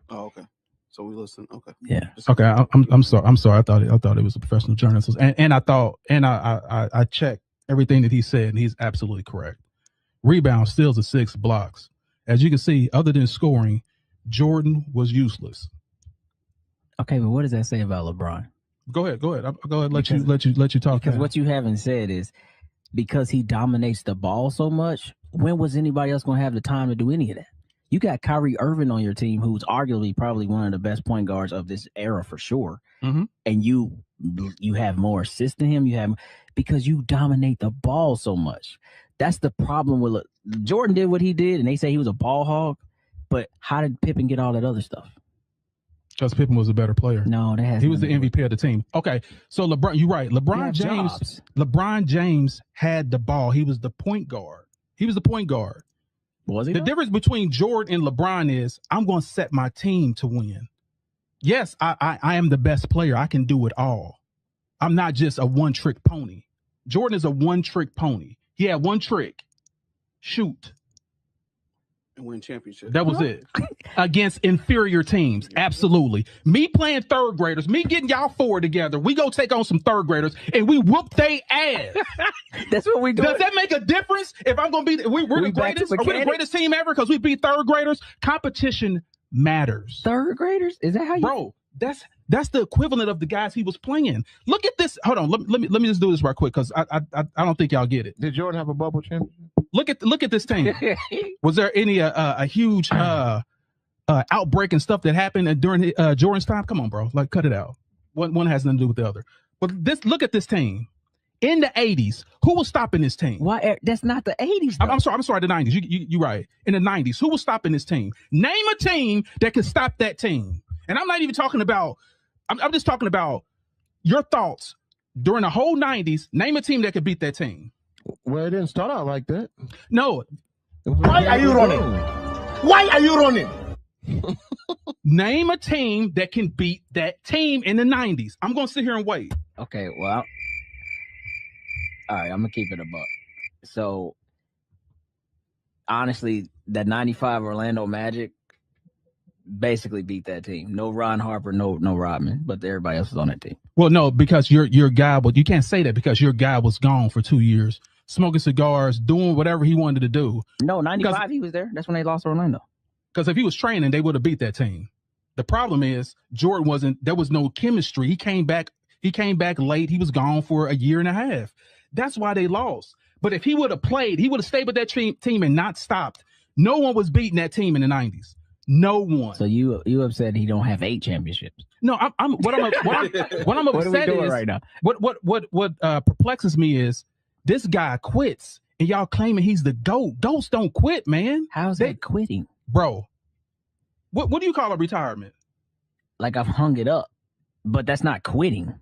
Oh, okay. So we listen. Okay. Yeah. Okay, I'm sorry. I'm sorry. I thought it was a professional journalist, and I checked everything that he said, and he's absolutely correct. Rebounds, steals, and 6 blocks. As you can see, other than scoring, Jordan was useless. Okay, but what does that say about LeBron? Go ahead. I'll go ahead. Let you talk. Because what you haven't said is because he dominates the ball so much. When was anybody else going to have the time to do any of that? You got Kyrie Irving on your team, who's arguably probably one of the best point guards of this era for sure. Mm-hmm. And you have more assists than him. Because you dominate the ball so much. That's the problem with Jordan did what he did, and they say he was a ball hog. But how did Pippen get all that other stuff? Because Pippen was a better player. No, that has he was the MVP of the team. Okay, so LeBron, you're right. LeBron James had the ball. He was the point guard. Was he? The difference between Jordan and LeBron is I'm going to set my team to win. Yes, I am the best player. I can do it all. I'm not just a one-trick pony. Jordan is a one-trick pony. He had one trick. Shoot. And win championship. That was it. Against inferior teams. Absolutely. Me playing third graders, me getting y'all 4 together, we go take on some third graders and we whoop they ass. That's what we do. Does that make a difference if I'm going to be we're the greatest? Are we the greatest team ever because we beat third graders? Competition matters. Third graders? Is that how you? Bro, that's the equivalent of the guys he was playing. Look at this. Hold on. Let me just do this right quick because I don't think y'all get it. Did Jordan have a bubble championship? Look at this team. Was there any a huge outbreak and stuff that happened during Jordan's time? Come on, bro. Like, cut it out. One has nothing to do with the other. But look at this team. In the 80s, who was stopping this team? Why? That's not the 80s. I'm sorry, the 90s. You're right. In the 90s, who was stopping this team? Name a team that could stop that team. And I'm not even talking about, I'm just talking about your thoughts during the whole 90s. Name a team that could beat that team. Well, it didn't start out like that. No. Why are you running? Why are you running? Name a team that can beat that team in the 90s. I'm going to sit here and wait. Okay, well, all right, I'm going to keep it a buck. So honestly, that 95 Orlando Magic basically beat that team. No Ron Harper, no Rodman, but everybody else was on that team. Well, no, because your guy, but you can't say that because your guy was gone for 2 years, smoking cigars, doing whatever he wanted to do. No, 95 he was there. That's when they lost to Orlando. Because if he was training, they would have beat that team. The problem is Jordan wasn't. There was no chemistry. He came back late. He was gone for a year and a half. That's why they lost. But if he would have played, he would have stayed with that team and not stopped. No one was beating that team in the 90s. No one. So you upset he don't have 8 championships? No, what I'm upset what are we doing is right now? What perplexes me is this guy quits and y'all claiming he's the GOAT. GOATs don't quit, man. How's that quitting, bro? What do you call a retirement? Like I've hung it up, but that's not quitting.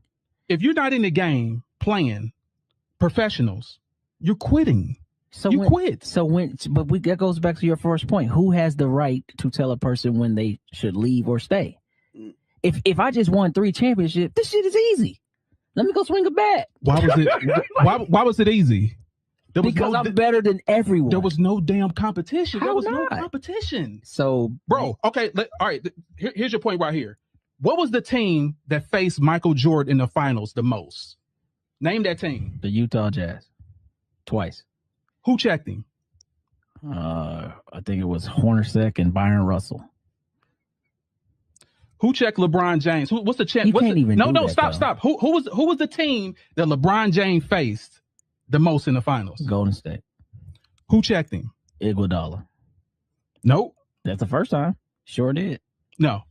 If you're not in the game playing professionals, you're quitting. So you quit. That goes back to your first point. Who has the right to tell a person when they should leave or stay? If I just won 3 championships, this shit is easy. Let me go swing a bat. Why was it? why was it easy? Because I'm better than everyone. There was no damn competition. How there was not? no competition. So, bro, okay, all right. Here's your point right here. What was the team that faced Michael Jordan in the finals the most? Name that team. The Utah Jazz. Twice. Who checked him? I think it was Hornacek and Byron Russell. Who checked LeBron James? What's the check? Stop. Who was the team that LeBron James faced the most in the finals? Golden State. Who checked him? Iguodala. Nope. That's the first time. Sure did. No.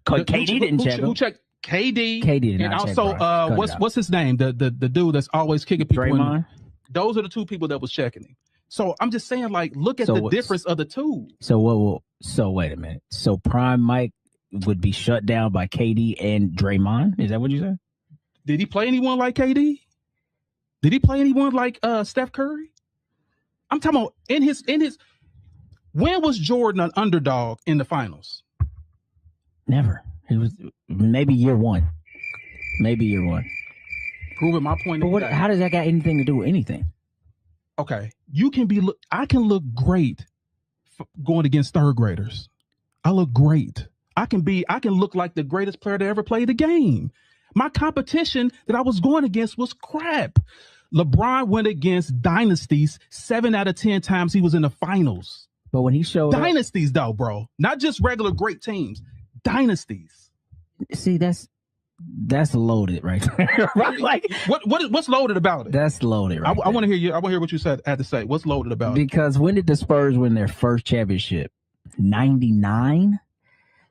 KD didn't check him. Who checked KD? KD did and not also check what's his name? The dude that's always kicking people. Draymond. Those are the 2 people that was checking him. So I'm just saying, like, look at the difference of the 2. So wait a minute. So Prime Mike would be shut down by KD and Draymond? Is that what you said? Did he play anyone like KD? Did he play anyone like Steph Curry? I'm talking about in his. When was Jordan an underdog in the finals? Never. It was maybe year 1. Proving my point. But how does that got anything to do with anything? Okay, I can look great going against 3rd graders. I look great. I can look like the greatest player to ever play the game. My competition that I was going against was crap. LeBron went against dynasties 7 out of 10 times he was in the finals. But when he showed dynasties though, bro, not just regular great teams, dynasties. See, that's loaded right there. Right? Like what's loaded about it? That's loaded right I want to hear you. I want to hear what you had to say. What's loaded about it? Because when did the Spurs win their first championship? 99.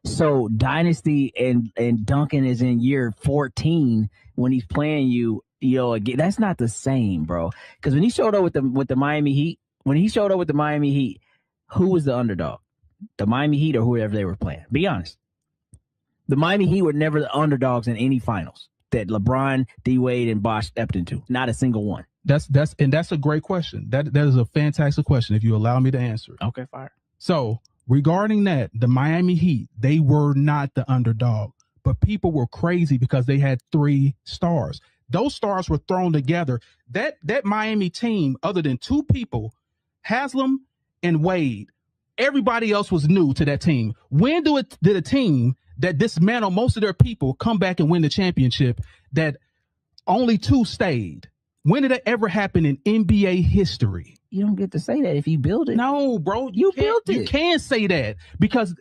So dynasty and Duncan is in year 14 when he's playing you. Again, that's not the same, bro. Because when he showed up with the Miami Heat, who was the underdog? The Miami Heat or whoever they were playing? Be honest. The Miami Heat were never the underdogs in any finals that LeBron, D Wade, and Bosh stepped into. Not a single one. That's a great question. That is a fantastic question. If you allow me to answer it. Okay, fire. So regarding that, the Miami Heat, they were not the underdog, but people were crazy because they had 3 stars. Those stars were thrown together. That Miami team, other than 2 people, Haslam and Wade, everybody else was new to that team. When did a team that dismantled most of their people come back and win the championship that only 2 stayed? When did it ever happen in NBA history? You don't get to say that if you build it. No, bro. You built it. You can't say that because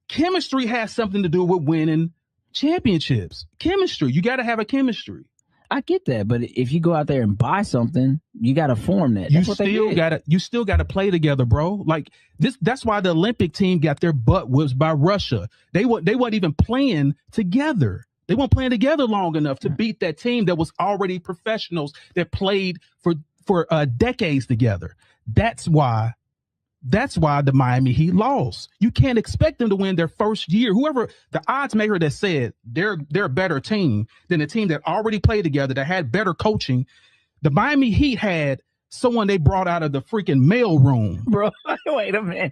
chemistry has something to do with winning championships. Chemistry. You got to have a chemistry. I get that, but if you go out there and buy something, you got to form that. You still got to play together, bro. Like this. That's why the Olympic team got their butt whipped by Russia. They weren't even playing together. They weren't playing together long enough to beat that team that was already professionals that played for decades together. That's why the Miami Heat lost. You can't expect them to win their first year. Whoever the odds maker that said they're a better team than a team that already played together, that had better coaching. The Miami Heat had someone they brought out of the freaking mail room. Bro, wait a minute.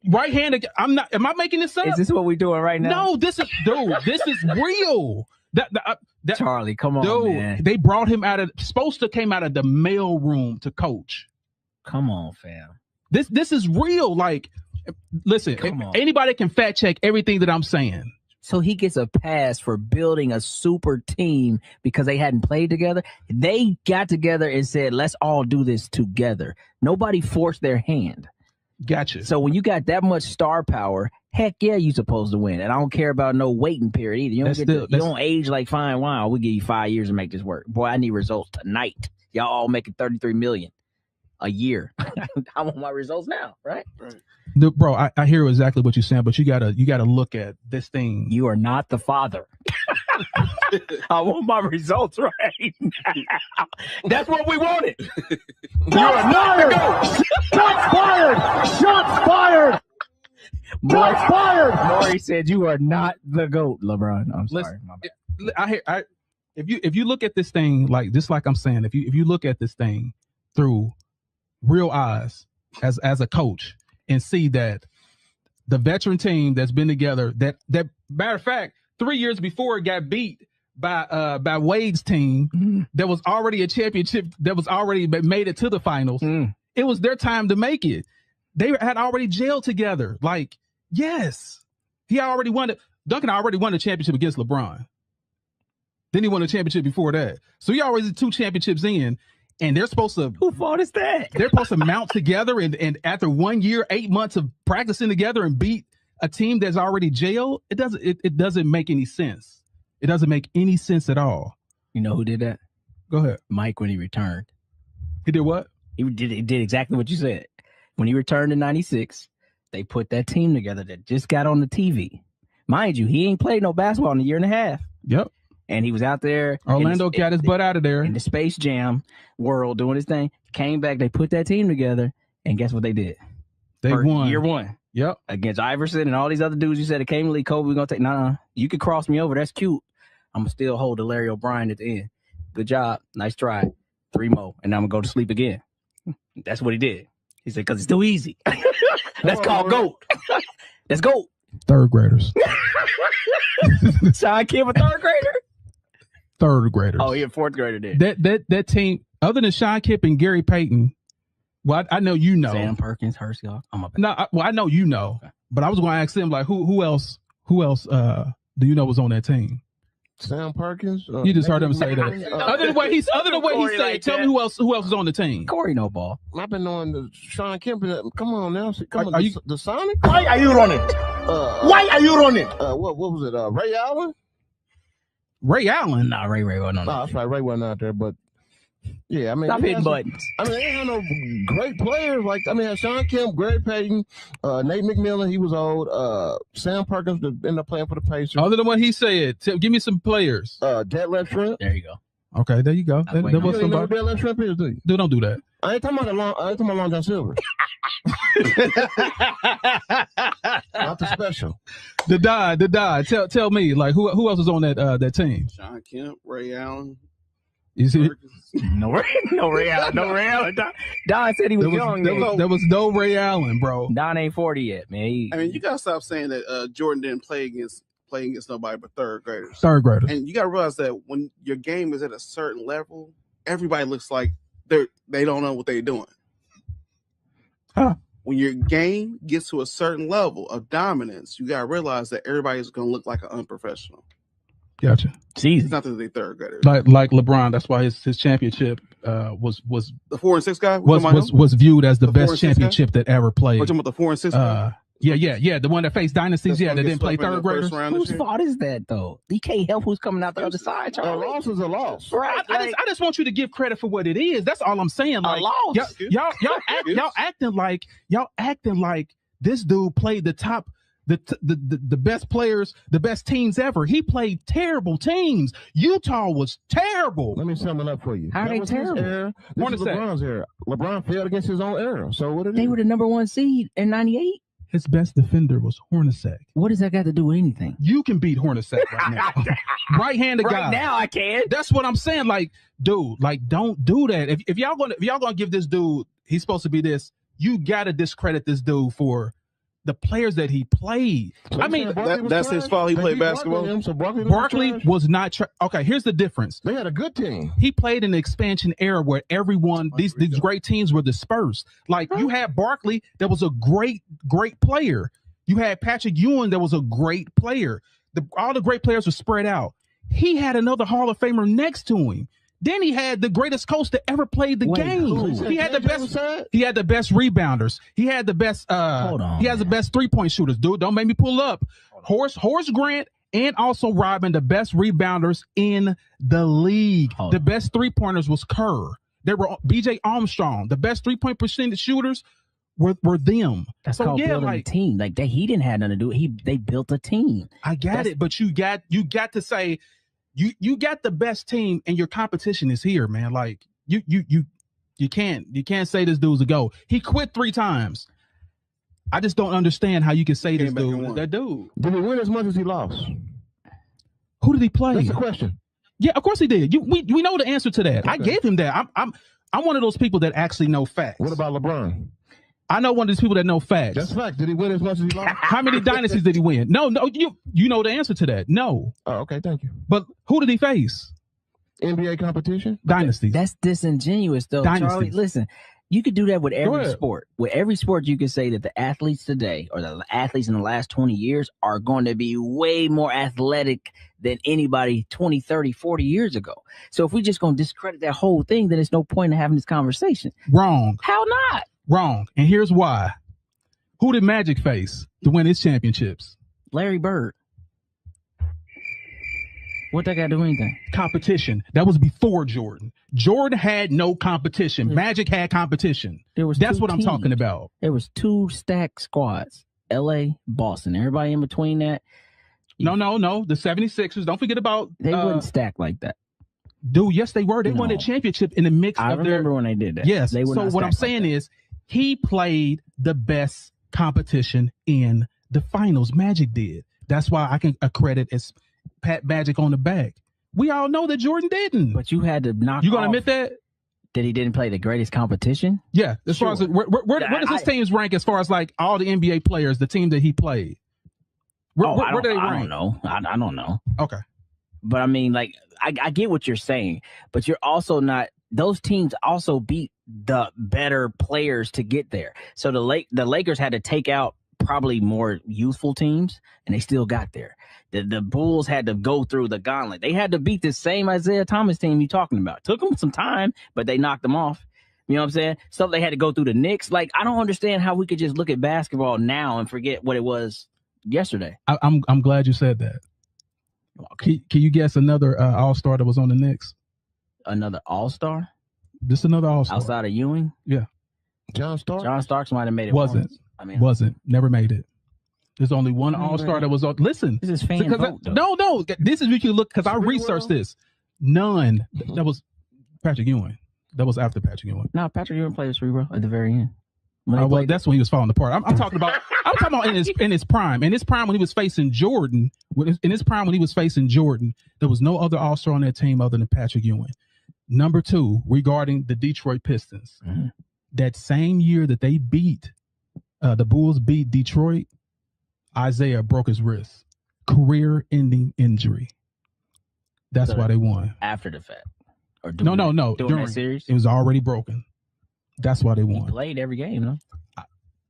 Right-handed. Am I making this up? Is this what we're doing right now? No, this is real. That Charlie, come on, dude, man. they brought him came out of the mail room to coach. Come on, fam. This is real. Like, listen, anybody can fact check everything that I'm saying. So he gets a pass for building a super team because they hadn't played together. They got together and said, let's all do this together. Nobody forced their hand. Gotcha. So when you got that much star power, heck yeah, you supposed to win. And I don't care about no waiting period either. You don't age like fine wine. We'll give you 5 years to make this work. Boy, I need results tonight. Y'all all making $33 million a year. I want my results now, right? Right. Bro, I hear exactly what you're saying, but you gotta look at this thing. You are not the father. I want my results right now. That's what we wanted. Shots fired! Shots fired! Shots fired! Shots fired! Maury said you are not the GOAT, LeBron. I'm sorry. My bad. If you look at this thing like I'm saying, if you look at this thing through real eyes as a coach and see that the veteran team that's been together, that matter of fact, 3 years before it got beat by Wade's team, that was already a championship, that was already made it to the finals. It was their time to make it. They had already jailed together. Like, yes, he already won it. Duncan already won the championship against LeBron. Then he won a championship before that. So he already 2 championships in. And they're supposed to. Who fault is that? They're supposed to mount together and after 1 year, 8 months of practicing together and beat a team that's already jailed. It doesn't make any sense. It doesn't make any sense at all. You know who did that? Go ahead. Mike, when he returned. He did what? He did exactly what you said. When he returned in '96, they put that team together that just got on the TV. Mind you, he ain't played no basketball in a year and a half. Yep. And he was out there. Orlando got his butt out of there. In the Space Jam world doing his thing. Came back, they put that team together, and guess what they did? They won. Year 1. Yep. Against Iverson and all these other dudes you said it came in the league. Kobe, we're going to take, nah, you could cross me over. That's cute. I'm going to still hold the Larry O'Brien at the end. Good job. Nice try. 3 more. And now I'm going to go to sleep again. That's what he did. He said, because it's too easy. That's called GOAT. That's GOAT. 3rd graders. Sean Kemp, a 3rd grader? 3rd graders. Oh, he a 4th grader then. That team, other than Sean Kemp and Gary Payton, well, I know you know. Sam Perkins, Hersey. I know you know. Okay. But I was going to ask them, like, who else do you know was on that team? Sam Perkins. You just heard him say that. Other than what he said, like tell me who else is on the team. Corey no ball. I've been knowing the Sean Kemp. Come on now. Are you the Sonic? Why are you running? Why are you running? What was it? Ray Allen? Ray Allen? Nah, Ray wasn't on. No, that's right. Ray wasn't out there, but yeah, I mean, stop hitting buttons. I mean, they had no great players. Like, I mean, Sean Kemp, Gary Payton, Nate McMillan, he was old. Sam Perkins ended up playing for the Pacers. Other than what he said, give me some players. Detlef Shrimp. There you go. Okay, there you go. You don't even know who Detlef Shrimp is, do you? Dude, don't do that. I ain't talking about Long John Silver. Not the special. The die. Tell me, like, who else was on that team? Sean Kemp, Ray Allen. You see? No Ray Allen. Don said he was young. There was no Ray Allen, bro. Don ain't 40 yet, man. I mean, you gotta stop saying that Jordan didn't play against nobody but 3rd graders. 3rd graders. And you gotta realize that when your game is at a certain level, everybody looks like they don't know what they're doing. Huh. When your game gets to a certain level of dominance, you gotta realize that everybody's gonna look like an unprofessional. Gotcha. Jeez. It's not that they 3rd graders. Like LeBron, that's why his championship was the 4 and 6 guy was viewed as the best championship that ever played. We're talking about the 4 and 6 guy? Yeah. The one that faced dynasties, that didn't play 3rd graders. Whose fault is that, though? You can't help who's coming out the other side, Charlie. A loss is a loss. Right. I just want you to give credit for what it is. That's all I'm saying. Like, a loss. Y'all acting like this dude played the best players, the best teams ever. He played terrible teams. Utah was terrible. Let me sum it up for you. How are they terrible? This is LeBron's era. LeBron failed against his own era. So what they were the number 1 seed in '98. His best defender was Hornacek. What does that got to do with anything? You can beat Hornacek right now. Right-handed guy. Right now I can. That's what I'm saying. Like, dude, like, don't do that. If y'all gonna give this dude, he's supposed to be this, you gotta discredit this dude for the players that he played. So I mean, that's his fault. He played basketball. So Barkley was not. Okay, here's the difference. They had a good team. He played in the expansion era where everyone, these great teams were dispersed. Like you had Barkley, that was a great player. You had Patrick Ewing, that was a great player. All the great players were spread out. He had another Hall of Famer next to him. Then he had the greatest coach that ever played the game. He had the best. He had the best rebounders. He had the best. He has the best 3-point shooters. Dude, don't make me pull up. Horace Grant and also Rodman, the best rebounders in the league. The best 3-pointers was Kerr. They were B.J. Armstrong. The best 3-point percentage shooters were them. That's called building a team. Like he didn't have nothing to do with it. They built a team. I got it, but you got to say. You got the best team and your competition is here, man. Like you can't say this dude's a go. He quit 3 times. I just don't understand how you can say this dude is that dude. Did he win as much as he lost? Who did he play? That's the question. Yeah, of course he did. We know the answer to that. Okay. I gave him that. I'm one of those people that actually know facts. What about LeBron? I know one of these people that know facts. That's fact. Did he win as much as he lost? How many dynasties did he win? No, you know the answer to that. No. Oh, okay, thank you. But who did he face? NBA competition? Dynasties. That's disingenuous, though. Dynasties. Charlie, listen, you could do that with every sport. With every sport, you can say that the athletes today or the athletes in the last 20 years are going to be way more athletic than anybody 20, 30, 40 years ago. So if we're just going to discredit that whole thing, then there's no point in having this conversation. Wrong. How not? Wrong. And here's why. Who did Magic face to win his championships? Larry Bird. What that got to do with anything? Competition. That was before Jordan. Jordan had no competition. Magic had competition. That's what I'm talking about. There was 2 stacked squads. LA, Boston. Everybody in between that. No. The 76ers. Don't forget about they wouldn't stack like that. Dude, yes, they were. They won a championship in the mix I remember when they did that. Yes. They so what I'm saying is he played the best competition in the finals. Magic did. That's why I can accredit as pat Magic on the back. We all know that Jordan didn't. But you had to knock. You gonna admit that he didn't play the greatest competition? Yeah. As far as where does his teams rank as far as like all the NBA players, the team that he played? Where do they rank? I don't know. I don't know. Okay. But I mean, like, I get what you're saying, but you're also not. Those teams also beat the better players to get there. So the Lakers had to take out probably more youthful teams, and they still got there. The Bulls had to go through the gauntlet. They had to beat the same Isaiah Thomas team you're talking about. Took them some time, but they knocked them off. You know what I'm saying? So they had to go through the Knicks. Like, I don't understand how we could just look at basketball now and forget what it was yesterday. I'm glad you said that. Can you guess another all-star that was on the Knicks? Another all-star? Just another all-star. Outside of Ewing? Yeah. John Starks? John Starks might have made it. Wasn't. Once. Wasn't. Never made it. There's only one all-star that was on. Listen. This is fan vote, no. This is what you look, because I researched this. None. That was Patrick Ewing. That was after Patrick Ewing. No, Patrick Ewing played with Cerebro at the very end. Well, that's when he was falling apart. I'm talking about. I'm talking about in his prime. In his prime when he was facing Jordan. In his prime when he was facing Jordan, there was no other all-star on that team other than Patrick Ewing. Number 2, regarding the Detroit Pistons, that same year that they beat the Bulls beat Detroit, Isaiah broke his wrist, career-ending injury. That's why they won. After the fact, or no. During that series, it was already broken. That's why they won. He played every game, no?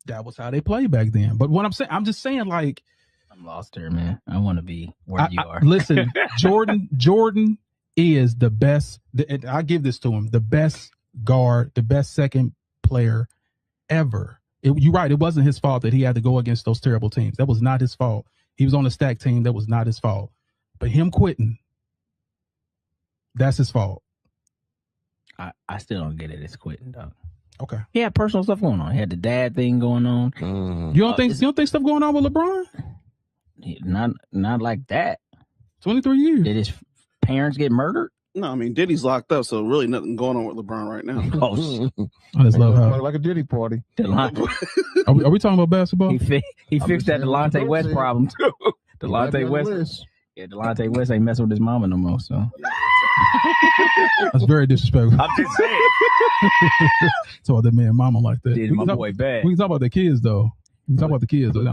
That was how they played back then. But what I'm just saying, like, I'm lost here, man. I want to be where you are. Listen, Jordan is the best. And I give this to him: the best guard, the best second player ever. You're right. It wasn't his fault that he had to go against those terrible teams. That was not his fault. He was on a stacked team. That was not his fault. But him quitting, that's his fault. I still don't get it. It's quitting, dog. Okay. He had personal stuff going on. He had the dad thing going on. You don't think stuff going on with LeBron? Not like that. 23 years. Did his parents get murdered? No, I mean Diddy's locked up, so really nothing going on with LeBron right now. I just love how like a Diddy party. Are we talking about basketball? He fixed that Delonte West problem too. Delonte West. Yeah, Delonte West ain't messing with his mama no more. So that's very disrespectful. I'm just saying. So that man, mama like that. Did my boy bad. We can talk about the kids though. You talk about the kids. Put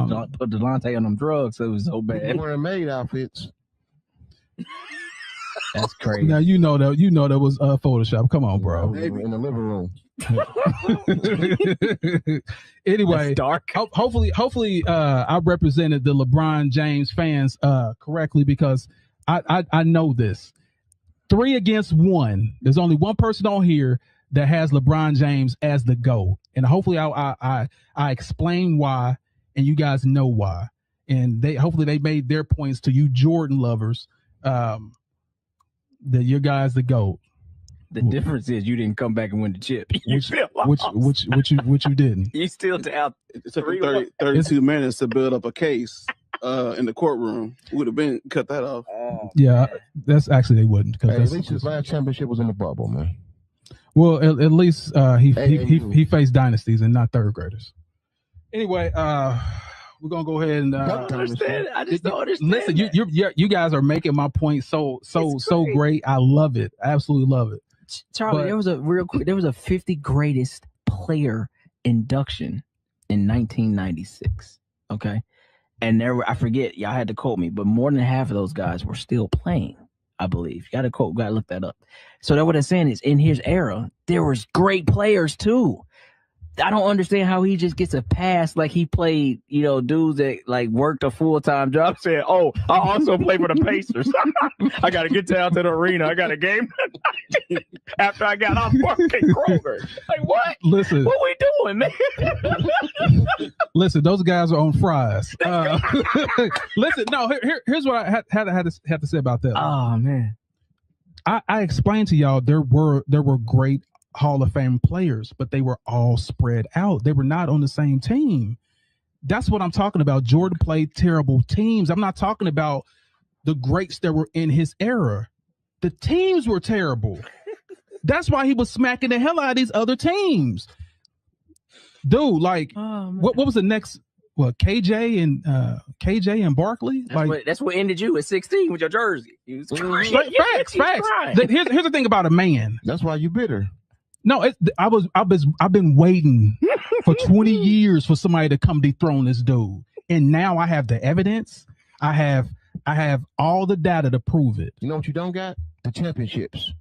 Delonte on them drugs, so it was so bad. Wearing maid outfits. That's crazy. Now you know that was Photoshop. Come on, bro. In the living room. Anyway, That's dark. hopefully, I represented the LeBron James fans correctly, because I know this. 3 against 1. There's only one person on here that has LeBron James as the GOAT, and hopefully I explain why, and you guys know why, and hopefully they made their points to you Jordan lovers, that your guy's the GOAT. The difference is you didn't come back and win the chip. Which you didn't. You still down. It took 32 minutes to build up a case in the courtroom. Would have been cut that off. Yeah, that's actually they wouldn't. Hey, at least his last championship was in the bubble, man. Well, at least he faced dynasties and not third graders. Anyway, we're gonna go ahead and I don't understand. I just don't understand. Listen, you guys are making my point so great. I love it. I absolutely love it. Charlie, there was a 50 greatest player induction in 1996. Okay. And I forget, y'all had to quote me, but more than half of those guys were still playing, I believe. You gotta look that up. So that what I'm saying is, in his era, there was great players too. I don't understand how he just gets a pass like he played, dudes that like worked a full-time job saying, oh, I also play for the Pacers. I got to get down to the arena. I got a game after I got off work at Kroger. Like, what? Listen. What we doing, man? Listen, those guys are on fries. Listen, no, here's what I had to say about that. Oh, man. I explained to y'all there were great Hall of Fame players, but they were all spread out. They were not on the same team. That's what I'm talking about. Jordan played terrible teams. I'm not talking about the greats that were in his era. The teams were terrible. That's why he was smacking the hell out of these other teams. Dude, like, what was the next? What, KJ and Barkley? That's what ended you at 16 with your jersey. Facts. Here's the thing about a man. That's why you bitter. No, I've been waiting for 20 years for somebody to come dethrone this dude, and now I have the evidence. I have all the data to prove it. You know what you don't got? The championships.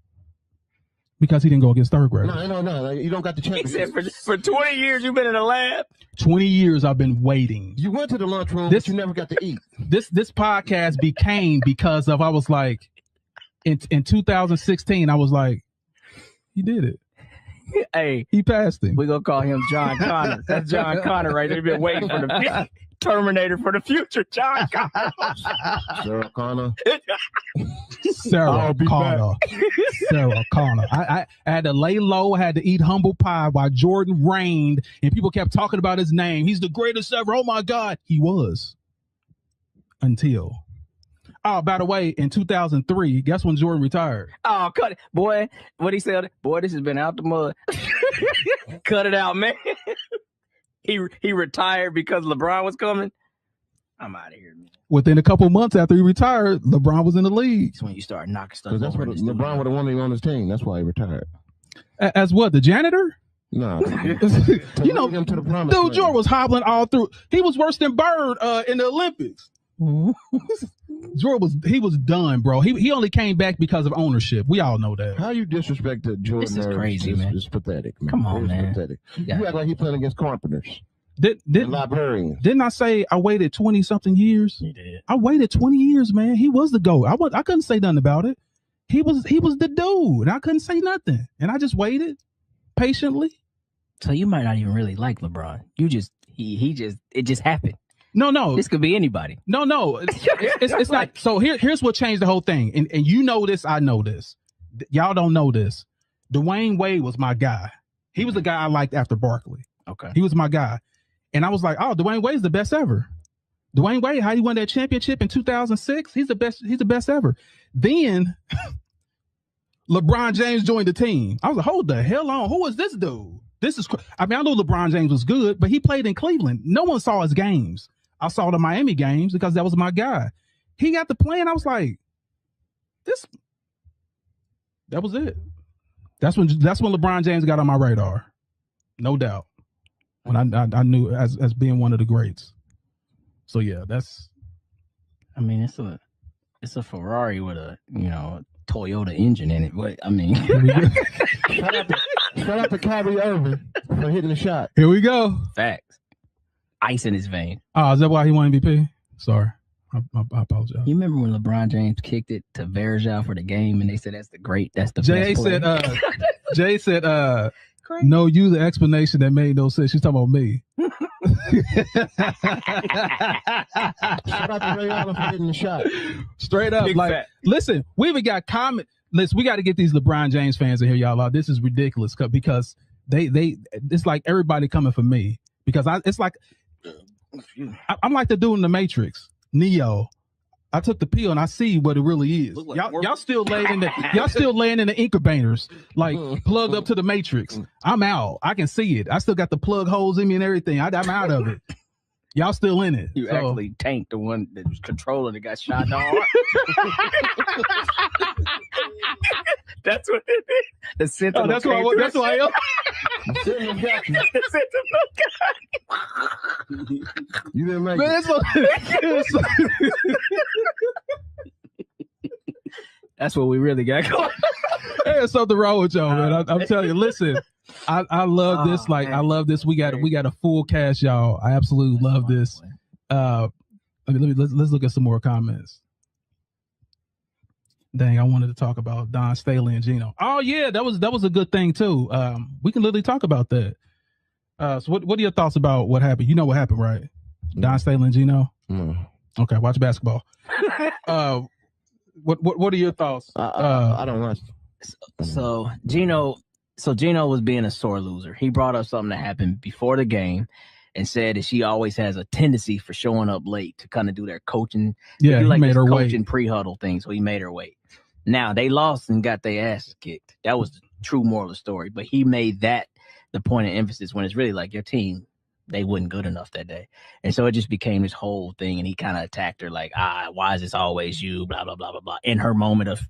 Because he didn't go against third graders. No. You don't got the championships. He said for 20 years you've been in the lab. 20 years I've been waiting. You went to the lunchroom, but you never got to eat. This podcast became because of, I was like, in 2016, I was like, he did it. Hey, he passed him. We're going to call him John Connor. That's John Connor right there. They've been waiting for the Terminator for the future. John Connor. Sarah Connor. Sarah Connor. I had to lay low. I had to eat humble pie while Jordan reigned, and people kept talking about his name. He's the greatest ever. Oh, my God. He was. Until. Oh, by the way, in 2003, guess when Jordan retired? Oh, cut it. Boy, what he said, boy, this has been out the mud. Cut it out, man. He retired because LeBron was coming. I'm out of here, man. Within a couple months after he retired, LeBron was in the league. That's when you start knocking stuff that's over. What LeBron would have wanted him on his team. That's why he retired. As what, the janitor? No. You know, him to the dude, Jordan was hobbling all through. He was worse than Bird in the Olympics. Jordan was done, bro. He only came back because of ownership. We all know that. How you disrespect the Jordan? This is crazy, man. It's pathetic, man. Come on, man. Pathetic. You act like he playing against carpenters. Librarians. Didn't I say I waited 20 something years? You did. I waited 20 years, man. He was the GOAT. I couldn't say nothing about it. He was the dude, and I couldn't say nothing. And I just waited patiently. So you might not even really like LeBron. You just it just happened. No. This could be anybody. No. It's not. So here's what changed the whole thing. And you know this, I know this. Y'all don't know this. Dwayne Wade was my guy. He was the guy I liked after Barkley. Okay. He was my guy. And I was like, oh, Dwayne Wade's the best ever. Dwayne Wade, how he won that championship in 2006? He's the best ever. Then LeBron James joined the team. I was like, hold the hell on. Who is this dude? I know LeBron James was good, but he played in Cleveland. No one saw his games. I saw the Miami games because that was my guy. He got to play, and I was like, that was it. That's when LeBron James got on my radar. No doubt. when I knew as being one of the greats. So yeah, that's. I mean, it's a Ferrari with a Toyota engine in it. But I mean, shout out to Kyrie Irving for hitting the shot. Here we go. Facts. Ice in his vein. Oh, is that why he won MVP? Sorry. I apologize. You remember when LeBron James kicked it to Verjao for the game, and they said that's the best Jay play? Jay said, no, you the explanation that made no sense. She's talking about me. Shout out to Ray Allen for hitting the shot. Straight up. Listen, we even got comment. Listen, we got to get these LeBron James fans in here, y'all. This is ridiculous because it's like everybody coming for me because it's like I'm like the dude in the Matrix. Neo, I took the pill and I see what it really is. Like y'all still laying in the incubators, like plugged up to the Matrix. I'm out. I can see it. I still got the plug holes in me and everything. I'm out of it. Y'all still in it. You actually tanked the one that was controlling that got shot down. That's what it is. The sentinel. That's why I am. You didn't make it. That's what we really got going. There's something wrong with y'all, man. I'm telling you. Listen, I love this. Like, man. I love this. We got a full cast, y'all. I absolutely love this. Let's look at some more comments. Dang, I wanted to talk about Don Staley and Gino. Oh yeah, that was a good thing too. We can literally talk about that. So what are your thoughts about what happened? You know what happened, right? Don Staley and Gino. Okay, watch basketball. What are your thoughts? I don't watch. So Gino was being a sore loser. He brought up something that happened before the game and said that she always has a tendency for showing up late to kind of do their coaching. Yeah, he made her coaching wait. Pre-huddle thing, so he made her wait. Now they lost and got their asses kicked. That was the true moral of the story. But he made that the point of emphasis when it's really like your team, they wasn't good enough that day. And so it just became this whole thing. And he kind of attacked her like, why is this always you? Blah, blah, blah, blah, blah. In her moment of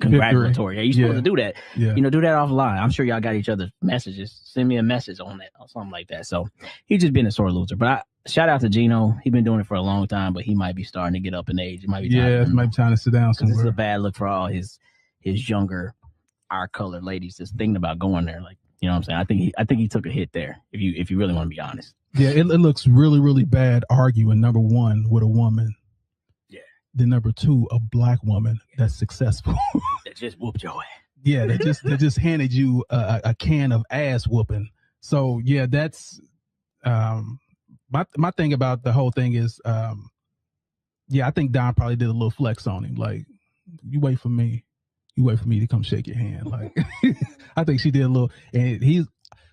congratulatory. You're supposed to do that. Yeah. Do that offline. I'm sure y'all got each other's messages. Send me a message on that or something like that. So he's just been a sore loser. But shout out to Gino. He's been doing it for a long time, but he might be starting to get up in age. It might be time to sit down somewhere. This is a bad look for all his younger, our colored ladies just thinking about going there. Like, you know what I'm saying? I think he took a hit there. If you really want to be honest. Yeah, it looks really, really bad arguing number one with a woman. Yeah. Then number two, a black woman that's successful. That just whooped your ass. Yeah, they just handed you a can of ass whooping. So yeah, that's my thing about the whole thing is I think Don probably did a little flex on him. Like, you wait for me to come shake your hand. Like, I think she did a little. And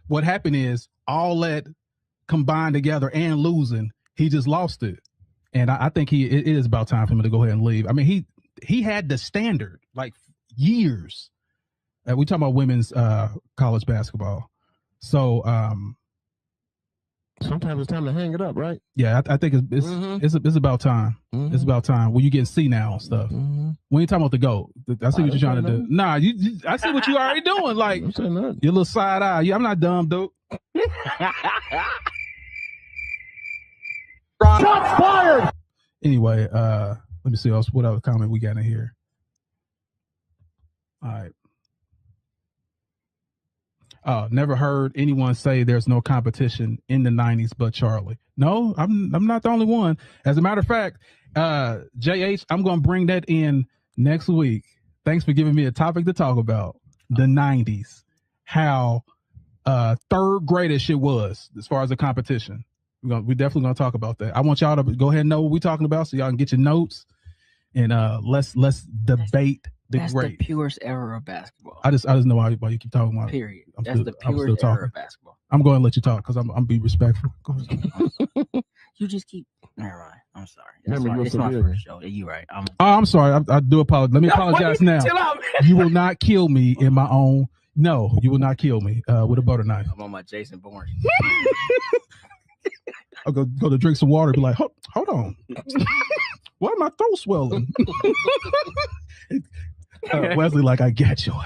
what happened is all that combined together and losing, he just lost it. And I think it is about time for him to go ahead and leave. I mean, he had the standard like years. We talking about women's college basketball. So sometimes it's time to hang it up, right? Yeah, I think it's about time. Mm-hmm. It's about time. Well, you get C now and stuff. Mm-hmm. We ain't talking about the GOAT. I see what you're trying to do. Nah, I see what you already doing. Like your little side eye. I'm not dumb, dude. Shots fired. Anyway, let me see what other comment we got in here. All right. Never heard anyone say there's no competition in the 90s but Charlie. No, I'm not the only one. As a matter of fact, JH, I'm going to bring that in next week. Thanks for giving me a topic to talk about. The 90s. How third gradish it was as far as the competition. We're definitely going to talk about that. I want y'all to go ahead and know what we're talking about so y'all can get your notes and let's debate That's great. The purest era of basketball. I just know why you keep talking about it. Period. That's the purest era of basketball. I'm going to let you talk because I'm be respectful. Go ahead. You just keep. Never mind. I'm sorry. It's my first show. You're right. I'm sorry. I do apologize. Let me apologize now. Chill out, man. You will not kill me in my own. No, you will not kill me with a butter knife. I'm on my Jason Bourne. I'll go to drink some water. Be like, hold on. Why my throat swelling? Wesley, like, I got your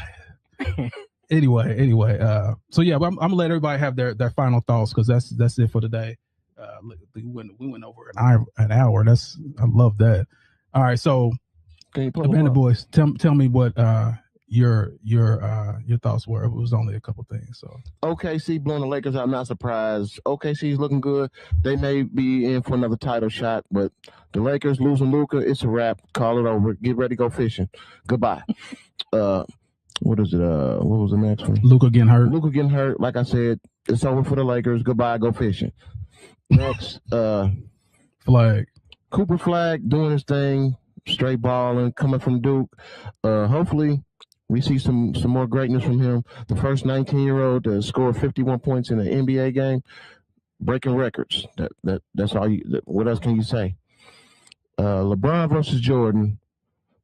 ass. Anyway, so yeah, I'm gonna let everybody have their final thoughts because that's it for today. We went over an hour. I love that. All right, so Abandoned Boys, tell me what your thoughts were. It was only a couple things. So OKC blowing the Lakers out, I'm not surprised. OKC's looking good. They may be in for another title shot, but the Lakers losing Luka, it's a wrap. Call it over. Get ready to go fishing. Goodbye. What is it? What was the next one? Luka getting hurt. Luka getting hurt. Like I said, it's over for the Lakers. Goodbye. Go fishing. Next, Flag. Cooper Flag doing his thing, straight balling, coming from Duke. Hopefully, we see some more greatness from him. The first 19-year-old to score 51 points in an NBA game, breaking records. That's all. What else can you say? LeBron versus Jordan.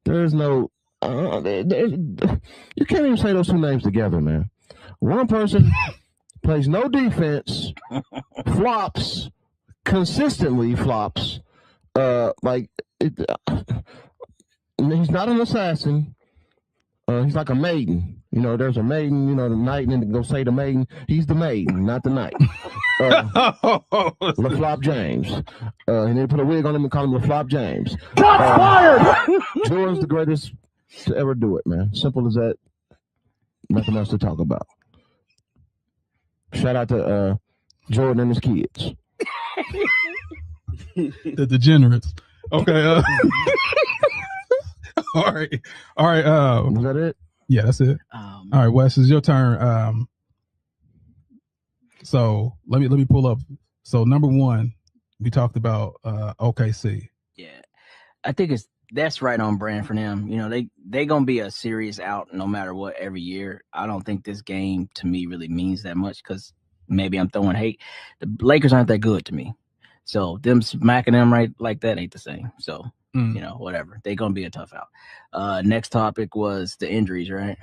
There is no. You can't even say those two names together, man. One person plays no defense, flops, consistently flops. He's not an assassin. He's like a maiden. You know, there's a maiden, you know, the knight, and then go say the maiden. He's the maiden, not the knight. LaFlop James. And they put a wig on him and call him LaFlop James. Fired! Jordan's the greatest to ever do it, man. Simple as that. Nothing else to talk about. Shout out to Jordan and his kids. The degenerates. Okay. All right. Was that it? Yeah, that's it. All right, Wes, it's your turn. So let me pull up. So number one, we talked about OKC. Yeah, I think that's right on brand for them. You know, they gonna be a serious out no matter what every year. I don't think this game to me really means that much because maybe I'm throwing hate. The Lakers aren't that good to me, so them smacking them right like that ain't the same. So you know, whatever. They gonna be a tough out. Next topic was the injuries, right?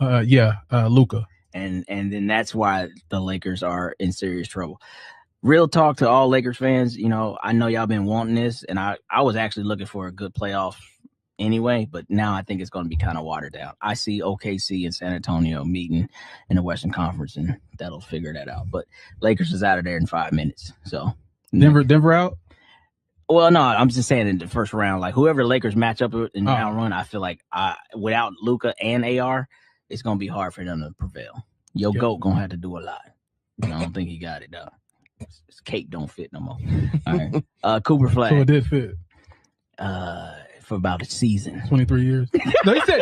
Luka. And then that's why the Lakers are in serious trouble. Real talk to all Lakers fans, you know, I know y'all been wanting this, and I was actually looking for a good playoff anyway, but now I think it's going to be kind of watered down. I see OKC and San Antonio meeting in the Western Conference, and that'll figure that out. But Lakers is out of there in 5 minutes. So Denver out? Well, no, I'm just saying in the first round, like whoever Lakers match up in the round run, I feel like without Luka and AR, it's going to be hard for them to prevail. GOAT going to have to do a lot. I don't think he got it done. His cape don't fit no more. All right. Cooper Flag. So it did fit. For about a season. 23 years. No, he said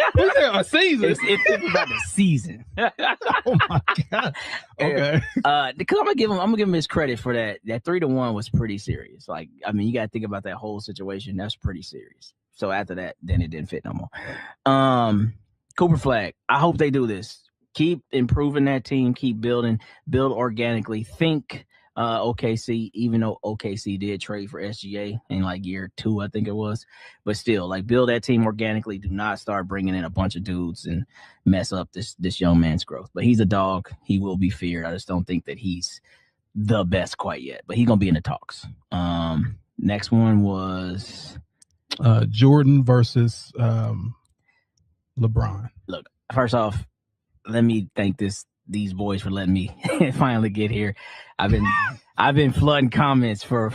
a season. It fit for about a season. Oh my God. Okay. I'm gonna give him his credit for that. That 3-1 was pretty serious. Like, I mean, you gotta think about that whole situation. That's pretty serious. So after that, then it didn't fit no more. Cooper Flag. I hope they do this. Keep improving that team. Keep build organically. Think OKC, even though OKC did trade for SGA in like year 2, I think it was, but still, like, build that team organically. Do not start bringing in a bunch of dudes and mess up this young man's growth. But he's a dog. He will be feared. I just don't think that he's the best quite yet, but he's gonna be in the talks. Next one was Jordan versus LeBron. Look, first off, let me thank these boys for letting me finally get here. I've been flooding comments for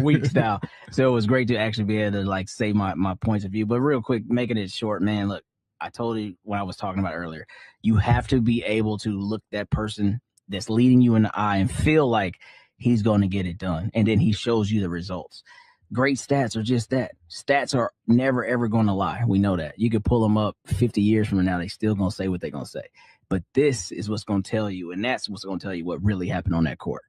weeks now, so it was great to actually be able to like say my points of view. But real quick, making it short, man. Look, I told you when I was talking about earlier, you have to be able to look that person that's leading you in the eye and feel like he's going to get it done, and then he shows you the results. Great stats are just that. Stats are never ever going to lie. We know that. You could pull them up 50 years from now, they still going to say what they're going to say. But this is what's going to tell you, and that's what's going to tell you what really happened on that court.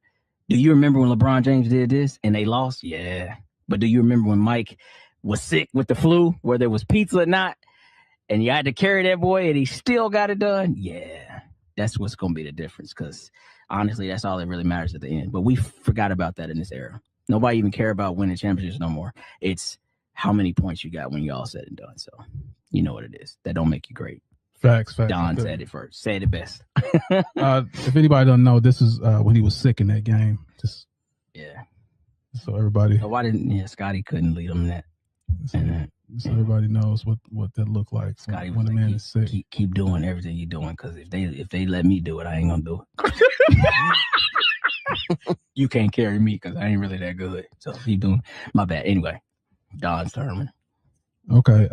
Do you remember when LeBron James did this and they lost? Yeah. But do you remember when Mike was sick with the flu, where there was pizza or not, and you had to carry that boy and he still got it done? Yeah. That's what's going to be the difference, because honestly, that's all that really matters at the end. But we forgot about that in this era. Nobody even care about winning championships no more. It's how many points you got when you all said and done. So you know what it is. That don't make you great. Facts. Don said it first. Said it best. If anybody don't know, this is when he was sick in that game. Just yeah. So everybody. So why didn't Scotty couldn't lead him in that? So everybody knows what that look like Scotty when a man is sick. Keep doing everything you're doing, because if they let me do it, I ain't gonna do it. You can't carry me because I ain't really that good. So keep doing. My bad. Anyway, Don's Thurman. Okay.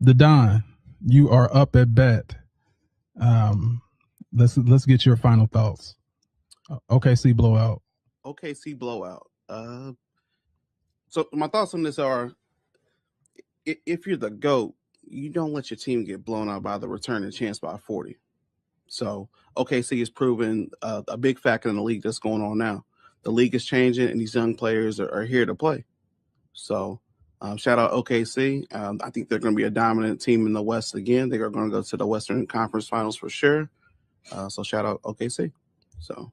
The Don, you are up at bat. Let's get your final thoughts. OKC blowout. OKC blowout. So my thoughts on this are: if you're the GOAT, you don't let your team get blown out by the returning chance by 40. So OKC has proven a big factor in the league that's going on now. The league is changing, and these young players are here to play. So shout out OKC. I think they're going to be a dominant team in the West again. They are going to go to the Western Conference Finals for sure. So shout out OKC. So,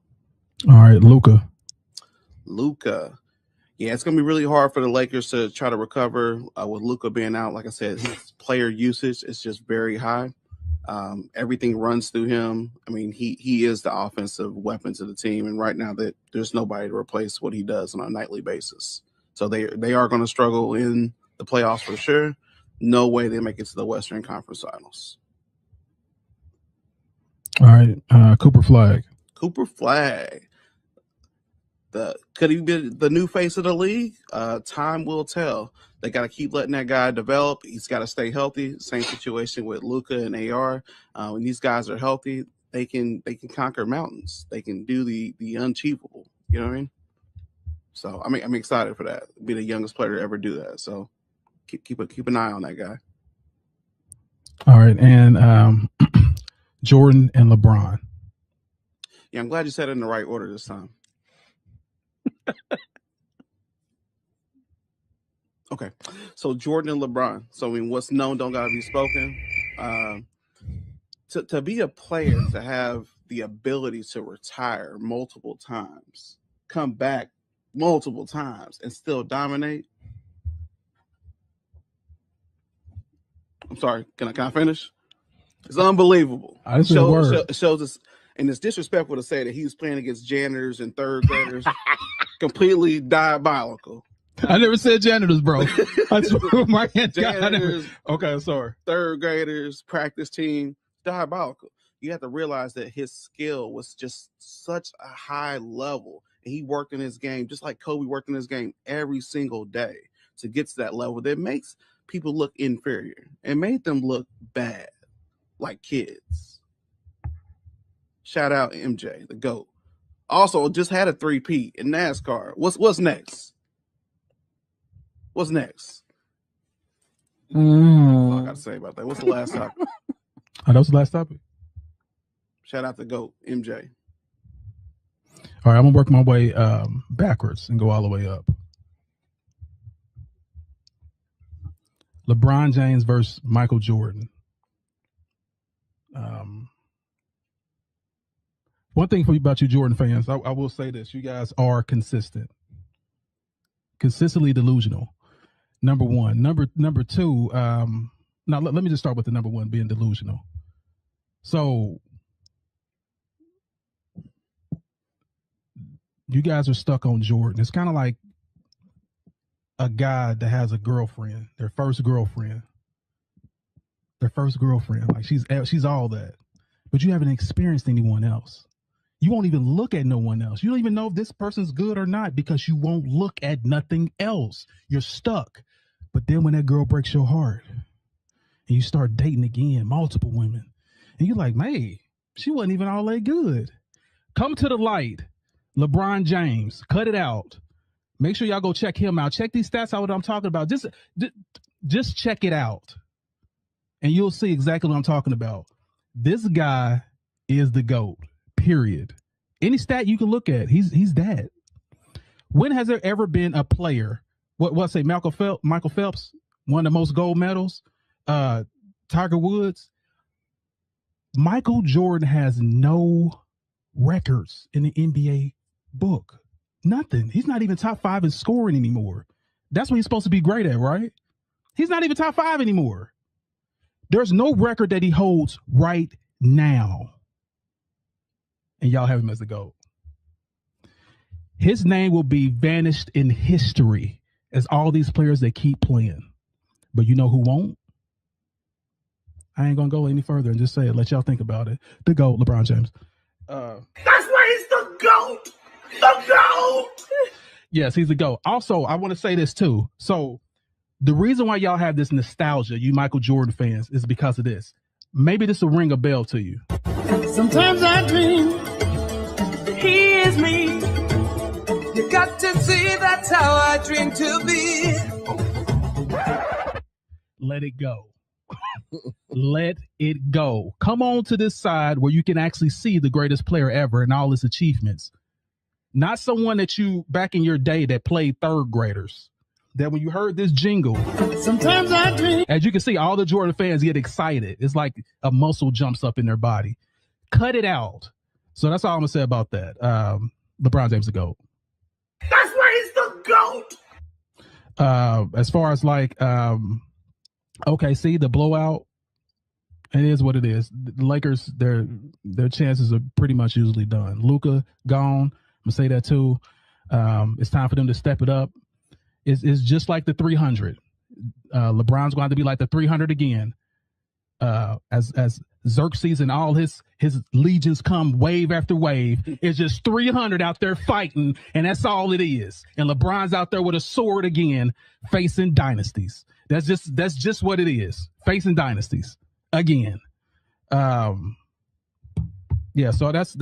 all right, Luka. Yeah, it's going to be really hard for the Lakers to try to recover with Luka being out. Like I said, his player usage is just very high. Everything runs through him. I mean, he is the offensive weapon to the team, and right now that there's nobody to replace what he does on a nightly basis. So they are going to struggle in the playoffs for sure. No way they make it to the Western Conference Finals. All right, Cooper Flag. Could he be the new face of the league? Time will tell. They got to keep letting that guy develop. He's got to stay healthy. Same situation with Luka and AR. When these guys are healthy, they can conquer mountains. They can do the unachievable. You know what I mean? So I'm excited for that. Be the youngest player to ever do that. So keep an eye on that guy. All right, and Jordan and LeBron. Yeah, I'm glad you said it in the right order this time. Okay, so Jordan and LeBron. So I mean, what's known don't gotta be spoken. To be a player, to have the ability to retire multiple times, come back multiple times, and still dominate. I'm sorry. Can I finish? It's unbelievable. I shows us, and it's disrespectful to say that he was playing against janitors and third graders. Completely diabolical. I never said janitors, bro. I swear my hand. Janitors, okay, sorry. Third graders, practice team, diabolical. You have to realize that his skill was just such a high level, and he worked in his game just like Kobe worked in his game every single day to get to that level that makes people look inferior and made them look bad, like kids. Shout out MJ, the GOAT. Also, just had a 3-peat in NASCAR. What's next? What's next? That's all I got to say about that. What's the last topic? That was the last topic. Shout out to GOAT, MJ. All right, I'm going to work my way backwards and go all the way up. LeBron James versus Michael Jordan. One thing about you Jordan fans, I will say this. You guys are consistently delusional. Number one. Number two, now let me just start with the number one, being delusional. So you guys are stuck on Jordan. It's kind of like a guy that has a girlfriend, their first girlfriend. Like she's all that. But you haven't experienced anyone else. You won't even look at no one else. You don't even know if this person's good or not because you won't look at nothing else. You're stuck. But then when that girl breaks your heart and you start dating again, multiple women, and you're like, man, she wasn't even all that good. Come to the light. LeBron James, cut it out. Make sure y'all go check him out. Check these stats out what I'm talking about. Just check it out. And you'll see exactly what I'm talking about. This guy is the GOAT. Period. Any stat you can look at, he's that. When has there ever been a player? What say Michael Phelps, one of the most gold medals? Tiger Woods. Michael Jordan has no records in the NBA book. Nothing. He's not even top 5 in scoring anymore. That's what he's supposed to be great at, right? He's not even top 5 anymore. There's no record that he holds right now. And y'all have him as the GOAT. His name will be vanished in history is all these players that keep playing. But you know who won't? I ain't gonna go any further and just say it. Let y'all think about it. The GOAT, LeBron James. That's why he's the GOAT. The GOAT. Yes, he's the GOAT. Also, I want to say this too. So the reason why y'all have this nostalgia, you Michael Jordan fans, is because of this. Maybe this will ring a bell to you. Sometimes I dream he is me. You got to see that's how I dream to be. Let it go. Let it go. Come on to this side where you can actually see the greatest player ever and all his achievements. Not someone that you, back in your day, that played third graders. That when you heard this jingle, sometimes I dream. As you can see, all the Jordan fans get excited. It's like a muscle jumps up in their body. Cut it out. So that's all I'm going to say about that. LeBron James the GOAT. That's why he's the GOAT. As far as like, okay, see the blowout, it is what it is. The Lakers, their chances are pretty much usually done. Luka gone. I'm going to say that too. It's time for them to step it up. It's just like the 300. LeBron's going to be like the 300 again. As Xerxes and all his legions come wave after wave, it's just 300 out there fighting, and that's all it is. And LeBron's out there with a sword again, facing dynasties. That's just what it is, facing dynasties again. Yeah. So that's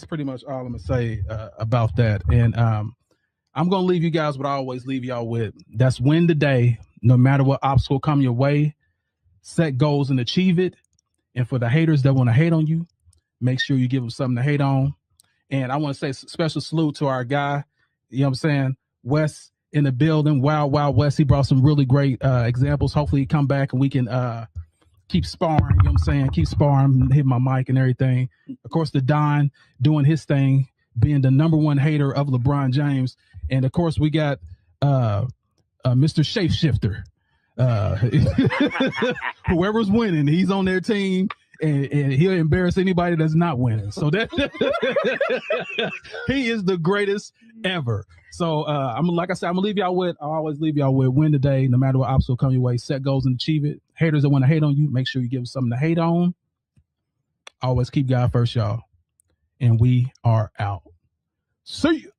pretty much all I'm gonna say about that. And I'm gonna leave you guys what I always leave y'all with. That's win today, no matter what obstacle come your way. Set goals and achieve it. And for the haters that want to hate on you, make sure you give them something to hate on. And I want to say special salute to our guy, you know what I'm saying, Wes in the building. Wild West. He brought some really great examples. Hopefully he come back and we can keep sparring, you know what I'm saying? Keep sparring, hit my mic and everything. Of course, the Don doing his thing, being the number one hater of LeBron James. And of course, we got Mr. Shapeshifter. Whoever's winning, he's on their team, and he'll embarrass anybody that's not winning. So that he is the greatest ever. So I'm like I said, I'm gonna leave y'all with. I always leave y'all with win today, no matter what obstacle come your way. Set goals and achieve it. Haters that want to hate on you, make sure you give them something to hate on. Always keep God first, y'all. And we are out. See you.